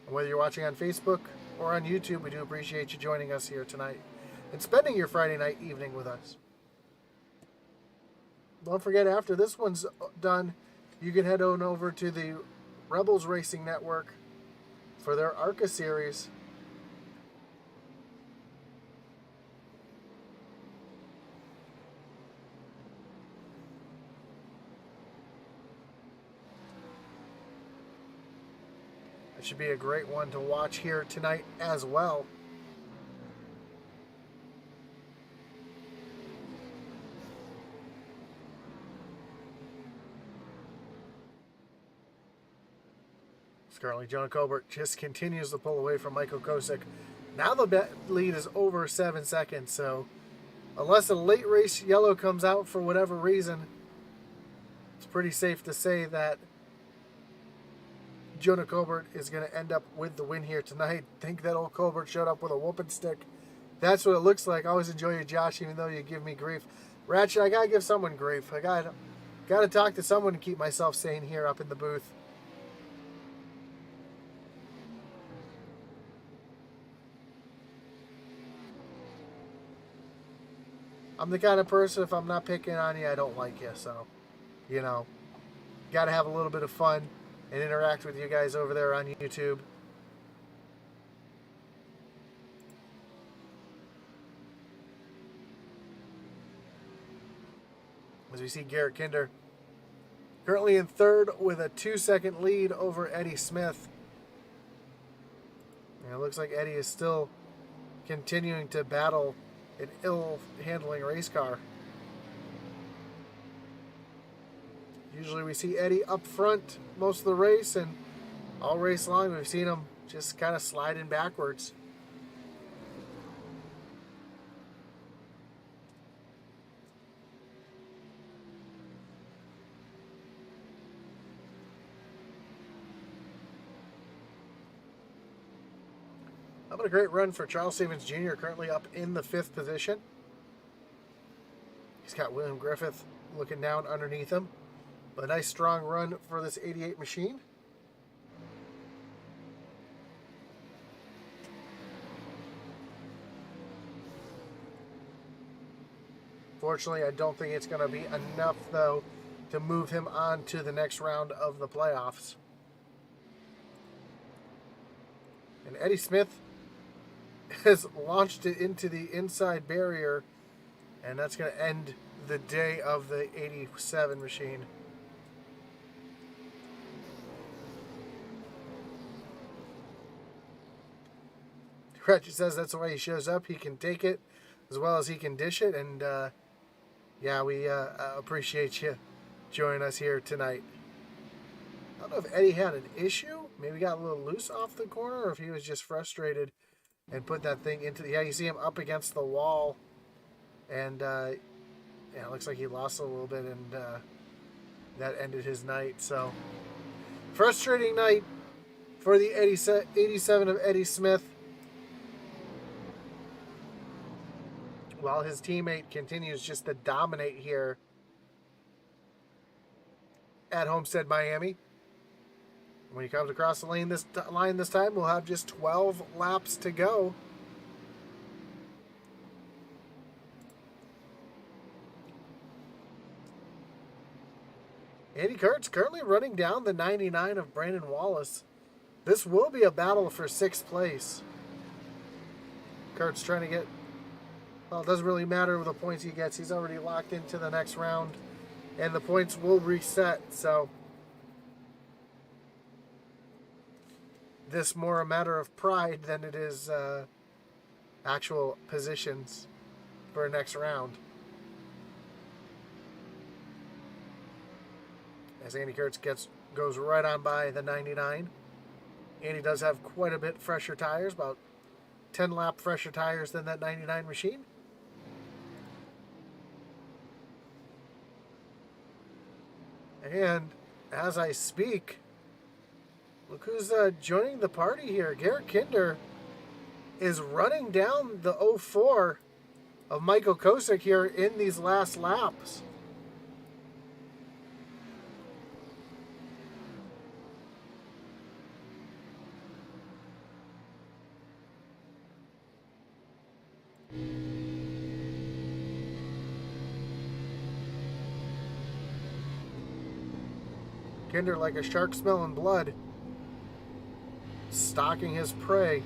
And whether you're watching on Facebook or on YouTube, we do appreciate you joining us here tonight and spending your Friday night evening with us. Don't forget, after this one's done, you can head on over to the Rebels Racing Network for their ARCA series. It should be a great one to watch here tonight as well. Currently, Jonah Colbert just continues to pull away from Michael Kosick. Now the lead is over 7 seconds, so unless a late race yellow comes out for whatever reason, it's pretty safe to say that Jonah Colbert is going to end up with the win here tonight. Think that old Colbert showed up with a whooping stick. That's what it looks like. I always enjoy you, Josh, even though you give me grief. Ratchet, I got to give someone grief. I got to talk to someone to keep myself sane here up in the booth. I'm the kind of person, if I'm not picking on you, I don't like you. So, you know, got to have a little bit of fun and interact with you guys over there on YouTube. As we see Garrett Kinder currently in third with a 2-second lead over Eddie Smith. And it looks like Eddie is still continuing to battle an ill-handling race car. Usually we see Eddie up front most of the race, and all race long we've seen him just kind of sliding backwards. How about a great run for Charles Stevens Jr., currently up in the 5th position. He's got William Griffith looking down underneath him. But a nice strong run for this 88 machine. Fortunately, I don't think it's going to be enough, though, to move him on to the next round of the playoffs. And Eddie Smith has launched it into the inside barrier, and that's going to end the day of the 87 machine. Ratchet says that's the way he shows up. He can take it as well as he can dish it, and yeah, we appreciate you joining us here tonight. I don't know if Eddie had an issue. Maybe got a little loose off the corner, or if he was just frustrated and put that thing into the... Yeah, you see him up against the wall, and yeah, it looks like he lost a little bit, and that ended his night. So, frustrating night for the 87 of Eddie Smith, while his teammate continues just to dominate here at Homestead Miami. When he comes across the line this time, we'll have just 12 laps to go. Andy Kurtz currently running down the 99 of Brandon Wallace. This will be a battle for 6th place. Kurtz trying to get... Well, it doesn't really matter the points he gets. He's already locked into the next round, and the points will reset. So this more a matter of pride than it is actual positions for next round. As Andy Kurtz goes right on by the 99. Andy does have quite a bit fresher tires, about 10 lap fresher tires than that 99 machine. And as I speak, look who's joining the party here. Garrett Kinder is running down the 04 of Michael Kosick here in these last laps. Kinder, like a shark smelling blood, stalking his prey.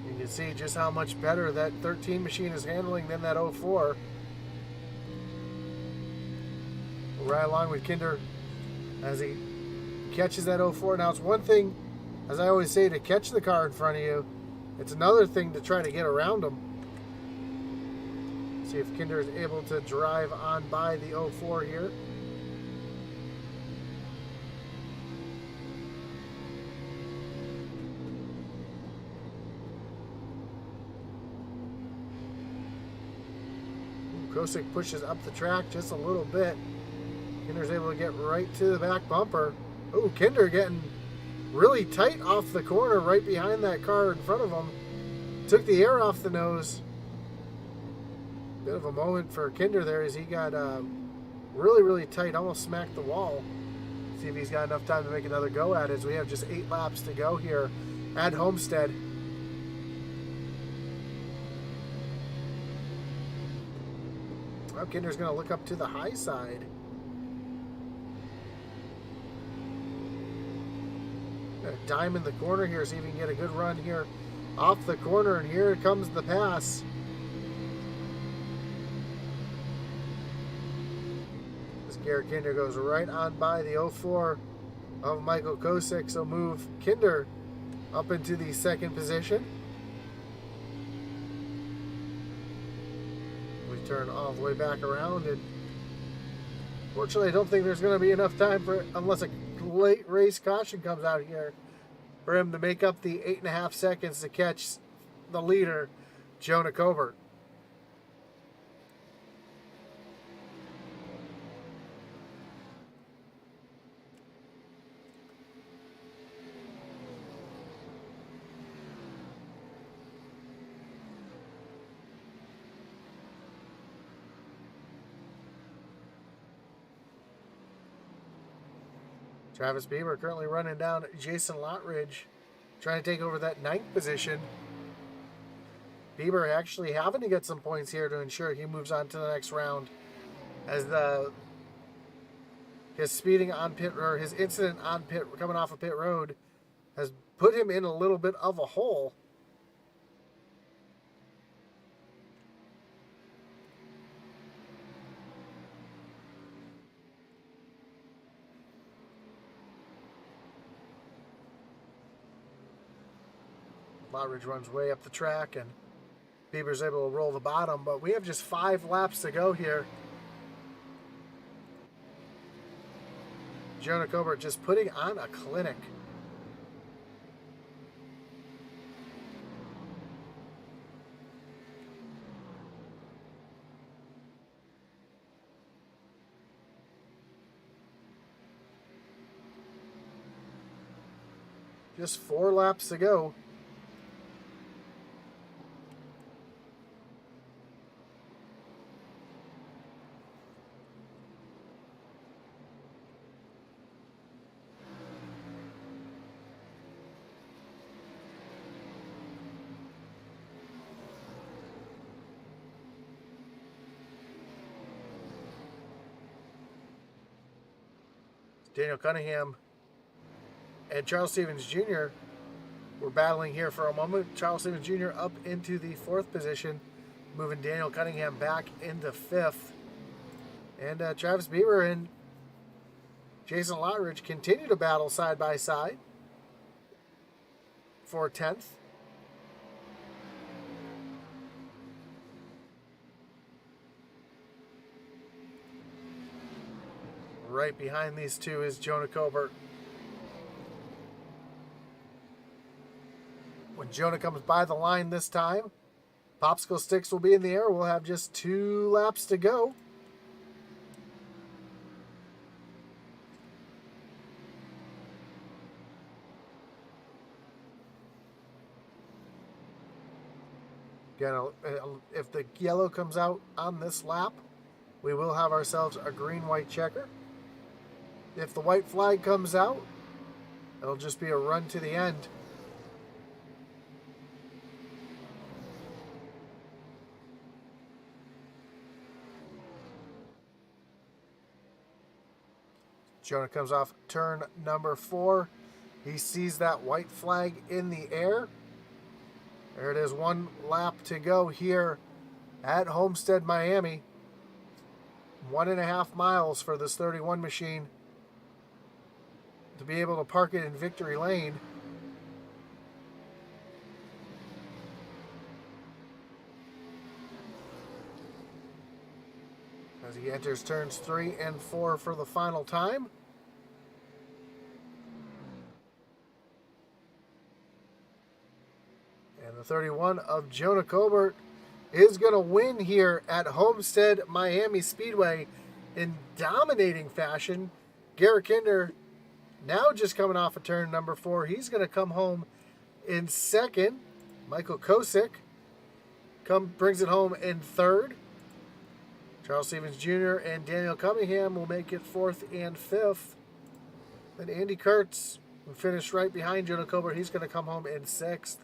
You can see just how much better that 13 machine is handling than that 04. Right along with Kinder as he catches that 04. Now, it's one thing, as I always say, to catch the car in front of you. It's another thing to try to get around him. See if Kinder is able to drive on by the 04 here. Kosick pushes up the track just a little bit. Kinder's able to get right to the back bumper. Oh, Kinder getting really tight off the corner right behind that car in front of him. Took the air off the nose. Bit of a moment for Kinder there as he got really, really tight, almost smacked the wall. See if he's got enough time to make another go at it as we have just 8 laps to go here at Homestead. Well, Kinder's going to look up to the high side. Got a dime in the corner here, see if he can get a good run here off the corner, and here comes the pass. This Garrett Kinder goes right on by the 04 of Michael Kosick, so move Kinder up into the second position. Turn all the way back around, and fortunately I don't think there's going to be enough time for, unless a late race caution comes out here, for him to make up the 8.5 seconds to catch the leader, Jonah Colbert. Travis Bieber currently running down Jason Lottridge, trying to take over that 9th position. Bieber actually having to get some points here to ensure he moves on to the next round, as his speeding on pit, or his incident on pit, coming off of pit road, has put him in a little bit of a hole. Lottridge runs way up the track, and Bieber's able to roll the bottom, but we have just 5 laps to go here. Jonah Colbert just putting on a clinic. Just 4 laps to go. Daniel Cunningham and Charles Stevens Jr. were battling here for a moment. Charles Stevens Jr. up into the 4th position, moving Daniel Cunningham back into 5th. And Travis Bieber and Jason Lottridge continue to battle side by side for 10th. right behind these two is Jonah Colbert. When Jonah comes by the line this time, popsicle sticks will be in the air. We'll have just 2 laps to go. Again, if the yellow comes out on this lap, we will have ourselves a green-white checker. If the white flag comes out, it'll just be a run to the end. Jonah comes off turn number 4. He sees that white flag in the air. There it is, 1 lap to go here at Homestead, Miami. 1.5 miles for this 31 machine to be able to park it in victory lane. As he enters turns 3 and 4 for the final time. And the 31 of Jonah Colbert is going to win here at Homestead Miami Speedway in dominating fashion. Garrett Kinder now just coming off of turn number 4. He's going to come home in second. Michael Kosick brings it home in third. Charles Stevens Jr. and Daniel Cunningham will make it 4th and 5th. Then Andy Kurtz will finish right behind Jonah Colbert. He's going to come home in 6th.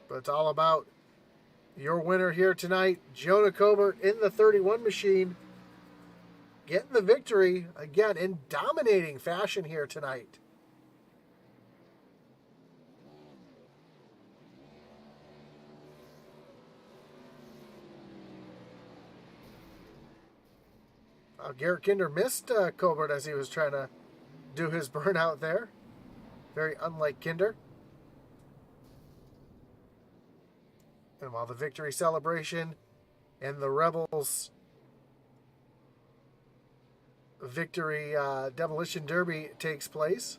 But it's all about your winner here tonight, Jonah Colbert in the 31 machine, getting the victory, again, in dominating fashion here tonight. Garrett Kinder missed Colbert as he was trying to do his burnout there. Very unlike Kinder. And while the victory celebration and the Rebels victory demolition derby takes place,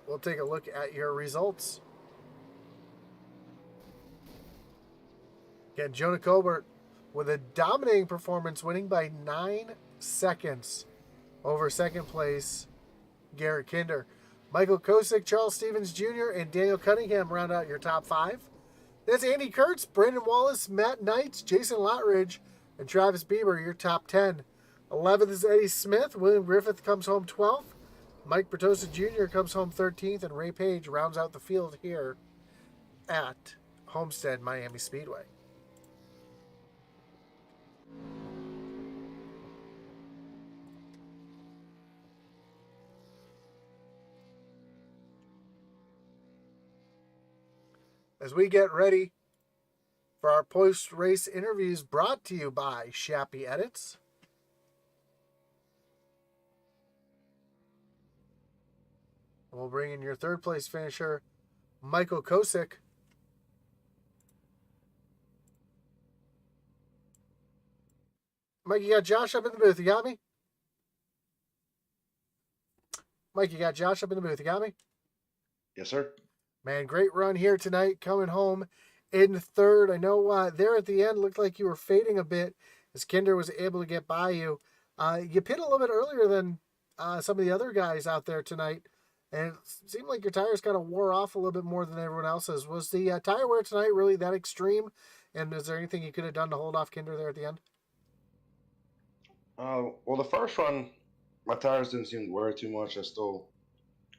we'll take a look at your results. Again, Jonah Colbert with a dominating performance, winning by 9 seconds over second place Garrett Kinder. Michael Kosick, Charles Stevens Jr., and Daniel Cunningham round out your top 5. That's Andy Kurtz, Brandon Wallace, Matt Knights, Jason Lottridge, and Travis Bieber, your top 10. 11th is Eddie Smith. William Griffith comes home 12th. Mike Bertosa Jr. comes home 13th. And Ray Page rounds out the field here at Homestead Miami Speedway. As we get ready for our post-race interviews brought to you by Shappy Edits. We'll bring in your 3rd place finisher, Michael Kosick. Mike, you got Josh up in the booth. You got me? Mike, you got Josh up in the booth. You got me? Yes, sir. Man, great run here tonight, coming home in 3rd. I know there at the end looked like you were fading a bit as Kinder was able to get by you. You pit a little bit earlier than some of the other guys out there tonight, and it seemed like your tires kind of wore off a little bit more than everyone else's. Was the tire wear tonight really that extreme, and is there anything you could have done to hold off Kinder there at the end? Well, the first run, my tires didn't seem to wear too much. I still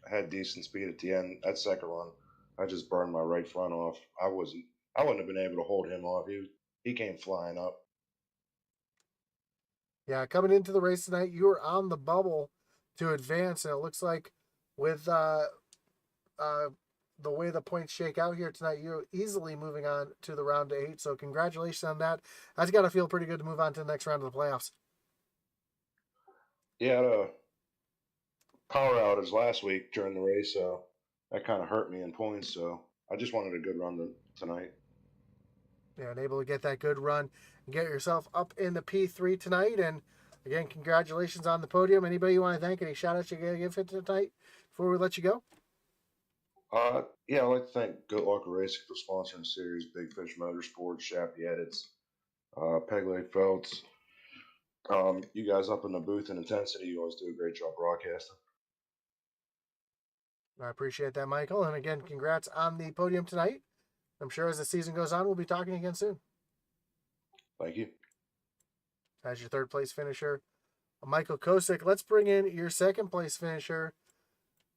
had decent speed at the end. That second run, I just burned my right front off. I wouldn't have been able to hold him off. He came flying up. Yeah, coming into the race tonight, you were on the bubble to advance, and it looks like with the way the points shake out here tonight, you're easily moving on to the round 8. So congratulations on that. That's got to feel pretty good to move on to the next round of the playoffs. Yeah, I had a power outage last week during the race, so that kind of hurt me in points. So I just wanted a good run tonight. Yeah, and able to get that good run and get yourself up in the P3 tonight. And again, congratulations on the podium. Anybody you want to thank? Any shout outs you got to give it tonight before we let you go? Yeah, I'd like to thank Good Luck Racing for sponsoring the series, Big Fish Motorsports, Shappy Edits, Peg Leg Felts. You guys up in the booth and intensity, you always do a great job broadcasting. I appreciate that, Michael. And again, congrats on the podium tonight. I'm sure as the season goes on, we'll be talking again soon. Thank you. As your third place finisher, Michael Kosick. Let's bring in your second place finisher,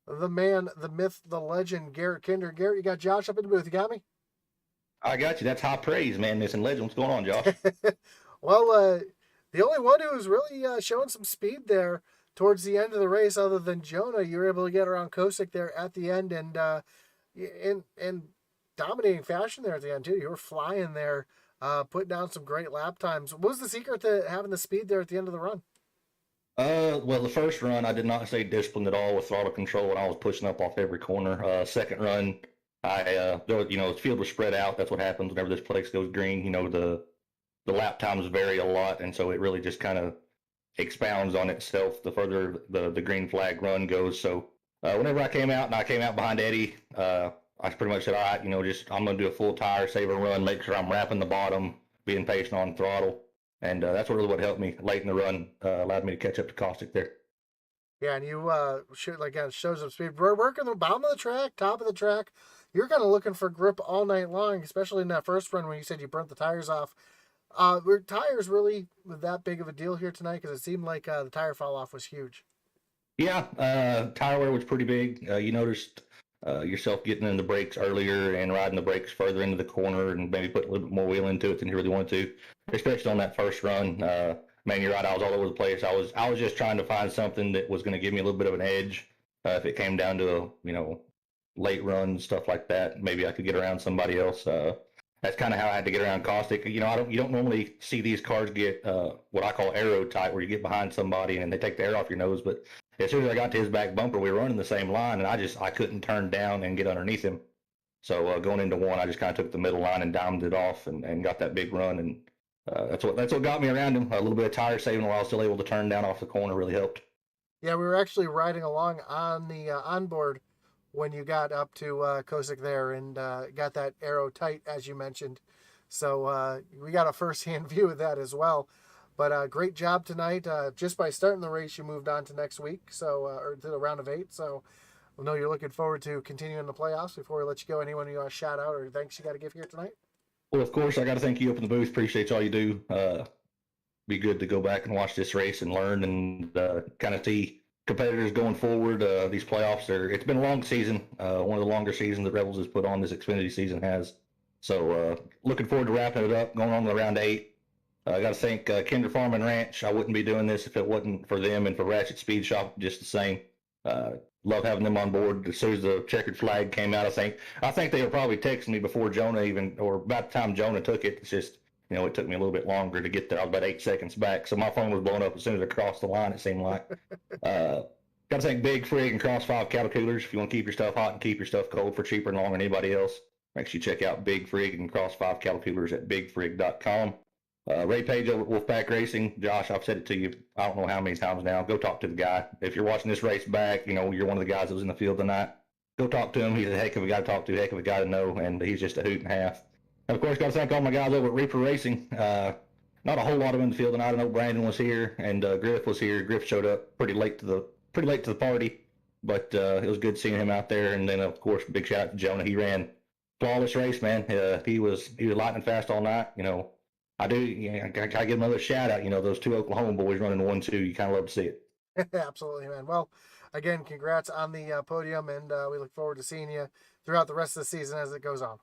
the man, the myth, the legend, Garrett Kinder. Garrett, you got Josh up in the booth. You got me? I got you. That's high praise, man. This and legend. What's going on, Josh? Well, the only one who was really showing some speed there towards the end of the race, other than Jonah, you were able to get around Kosick there at the end, and in dominating fashion there at the end too. You were flying there, putting down some great lap times. What was the secret to having the speed there at the end of the run? Well, the first run, I did not stay disciplined at all with throttle control, and I was pushing up off every corner. Second run, the field was spread out. That's what happens whenever this place goes green. The lap times vary a lot, and so it really just kind of expounds on itself the further the green flag run goes. So whenever I came out behind Eddie, I pretty much said, all right, I'm going to do a full tire, save a run, make sure I'm wrapping the bottom, being patient on throttle. And that's what helped me late in the run, allowed me to catch up to Caustic there. Yeah, and you shows up speed. We're working the bottom of the track, top of the track. You're kind of looking for grip all night long, especially in that first run when you said you burnt the tires off. Were tires really that big of a deal here tonight? Because it seemed like the tire fall off was huge. Yeah, tire wear was pretty big. You noticed yourself getting in the brakes earlier and riding the brakes further into the corner and maybe put a little bit more wheel into it than you really wanted to, especially on that first run. Man, you're right. I was all over the place. I was just trying to find something that was going to give me a little bit of an edge. If it came down to late runs, stuff like that, maybe I could get around somebody else. That's kind of how I had to get around Caustic. You don't normally see these cars get what I call aero tight, where you get behind somebody and they take the air off your nose. But as soon as I got to his back bumper, we were running the same line, and I couldn't turn down and get underneath him. So going into one, I just kind of took the middle line and diamoned it off and got that big run. And that's what got me around him. A little bit of tire saving while I was still able to turn down off the corner really helped. Yeah, we were actually riding along on the onboard when you got up to Kosick there and got that arrow tight, as you mentioned. So we got a first-hand view of that as well. But great job tonight. Just by starting the race, you moved on to next week, or to the round of 8. So we know you're looking forward to continuing the playoffs. Before we let you go, anyone you want to shout out or thanks you got to give here tonight? Well, of course, I got to thank you up in the booth. Appreciate all you do. Be good to go back and watch this race and learn and kind of see competitors going forward. These playoffs it's been a long season. One of the longer seasons that Rebels has put on, this Xfinity season has. So looking forward to wrapping it up, going on to round 8. I got to thank Kinder Farm and Ranch. I wouldn't be doing this if it wasn't for them and for Ratchet Speed Shop just the same. Love having them on board. As soon as the checkered flag came out, I think they were probably texting me before Jonah or about the time Jonah took it. It's just, it took me a little bit longer to get there. I was about 8 seconds back. So my phone was blowing up as soon as I crossed the line, it seemed like. Got to thank Big Frig and Cross 5 cattle coolers. If you want to keep your stuff hot and keep your stuff cold for cheaper and longer than anybody else, make sure you check out Big Frig and Cross 5 cattle coolers at bigfrig.com. Ray Page over at Wolfpack Racing. Josh, I've said it to you, I don't know how many times now. Go talk to the guy. If you're watching this race back, you're one of the guys that was in the field tonight. Go talk to him. He's a heck of a guy to talk to, heck of a guy to know, and he's just a hoot and a half. And of course, got to thank all my guys over at Reaper Racing. Not a whole lot of them in the field tonight. I know Brandon was here and Griff was here. Griff showed up pretty late to the party, but it was good seeing him out there. And then of course, big shout out to Jonah. He ran flawless race, man. He was lightning fast all night. I do. I gotta give another shout out. Those 2 Oklahoma boys running 1-2. You kind of love to see it. Absolutely, man. Well, again, congrats on the podium, and we look forward to seeing you throughout the rest of the season as it goes on.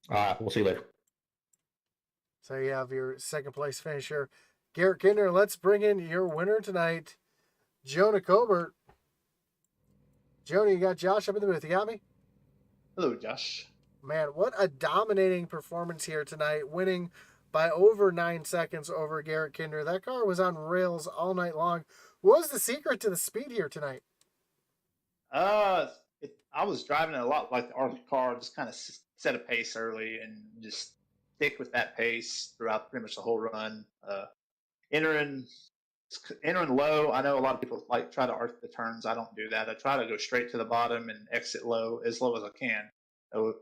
All right, we'll see you later. So you have your second place finisher, Garrett Kinder. Let's bring in your winner tonight, Jonah Colbert. Jonah, you got Josh up in the booth. You got me? Hello, Josh. Man, what a dominating performance here tonight, winning by over 9 seconds over Garrett Kinder. That car was on rails all night long. What was the secret to the speed here tonight? I was driving it a lot like our car, just kind of set a pace early and just stick with that pace throughout pretty much the whole run. Entering entering low, I know a lot of people like try to arc the turns. I don't do that. I try to go straight to the bottom and exit low as I can. So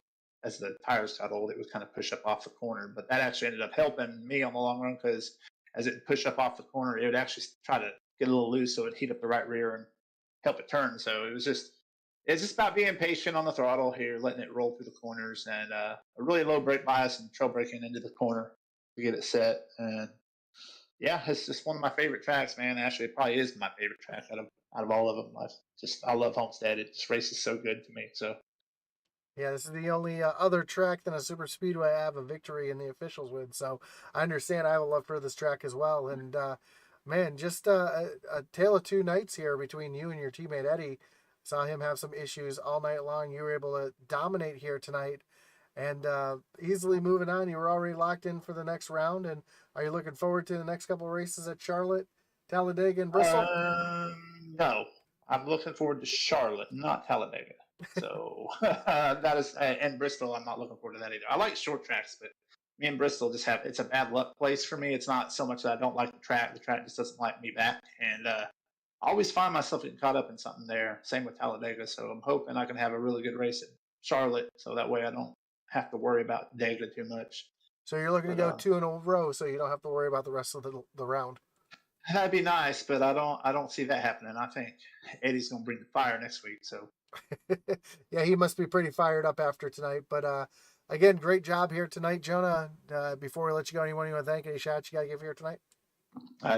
as the tires got old, it would kind of push up off the corner. But that actually ended up helping me on the long run because as it pushed up off the corner, it would actually try to get a little loose so it would heat up the right rear and help it turn. So it's just about being patient on the throttle here, letting it roll through the corners, and a really low brake bias and trail braking into the corner to get it set. And yeah, it's just one of my favorite tracks, man. Actually, it probably is my favorite track out of all of them. I love Homestead. It just races so good to me. So Yeah, this is the only other track than a super speedway I have a victory in the officials with. So I understand I have a love for this track as well. And man, just a tale of two nights here between you and your teammate Eddie. Saw him have some issues all night long. You were able to dominate here tonight and easily moving on. You were already locked in for the next round. And are you looking forward to the next couple of races at Charlotte, Talladega, and Bristol? no, I'm looking forward to Charlotte, not Talladega. So that is, and Bristol, I'm not looking forward to that either. I like short tracks, but me and Bristol it's a bad luck place for me. It's not so much that I don't like the track just doesn't like me back. And I always find myself getting caught up in something there. Same with Talladega. So I'm hoping I can have a really good race at Charlotte so that way I don't have to worry about Dega too much. So you're looking to go 2 in a row so you don't have to worry about the rest of the round. That'd be nice, but I don't see that happening. I think Eddie's gonna bring the fire next week. So yeah, he must be pretty fired up after tonight. But again, great job here tonight, Jonah. Before we let you go, anyone you want to thank? Any shots you got to give here tonight?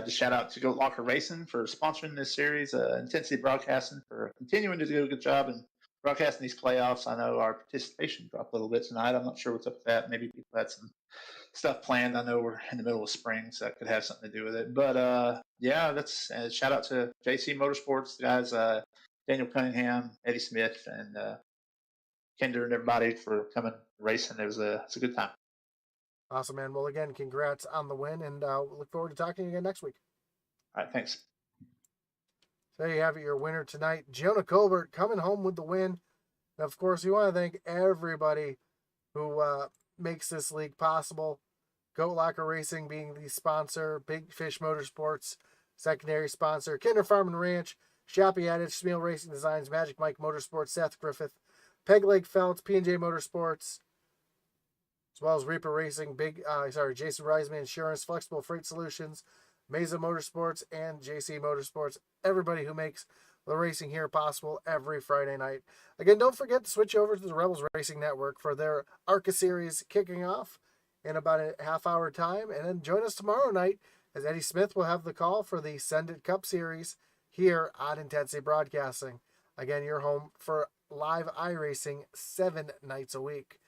Just shout out to Goat Locker Racing for sponsoring this series, Intensity Broadcasting for continuing to do a good job and broadcasting these playoffs. I know our participation dropped a little bit tonight. I'm not sure what's up with that. Maybe people had some stuff planned. I know we're in the middle of spring, so that could have something to do with it. But yeah, that's shout out to JC Motorsports, the guys, Daniel Cunningham, Eddie Smith, and Kinder and everybody for coming racing. It's a good time. Awesome, man. Well, again, congrats on the win, and we'll look forward to talking again next week. All right, thanks. So there you have it, your winner tonight, Jonah Colbert, coming home with the win. And of course, we want to thank everybody who makes this league possible. Goat Locker Racing being the sponsor, Big Fish Motorsports, secondary sponsor, Kinder Farm and Ranch, Shoppy Adage, Smeal Racing Designs, Magic Mike Motorsports, Seth Griffith, Peg Leg Felts, P&J Motorsports, as well as Reaper Racing, Jason Reisman Insurance, Flexible Freight Solutions, Mesa Motorsports, and JC Motorsports. Everybody who makes the racing here possible every Friday night. Again, don't forget to switch over to the Rebels Racing Network for their ARCA series kicking off in about a half-hour time. And then join us tomorrow night as Eddie Smith will have the call for the Send It Cup series here on Intensity Broadcasting. Again, you're home for live iRacing 7 nights a week.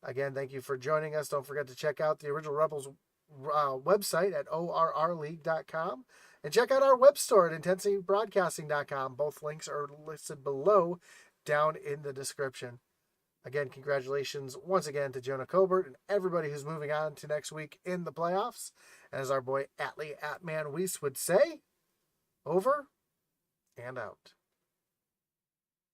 Again, thank you for joining us. Don't forget to check out the Original Rebels website at ORRleague.com and check out our web store at IntensityBroadcasting.com. Both links are listed below down in the description. Again, congratulations once again to Jonah Colbert and everybody who's moving on to next week in the playoffs. And as our boy Atlee Atman Weiss would say, over and out.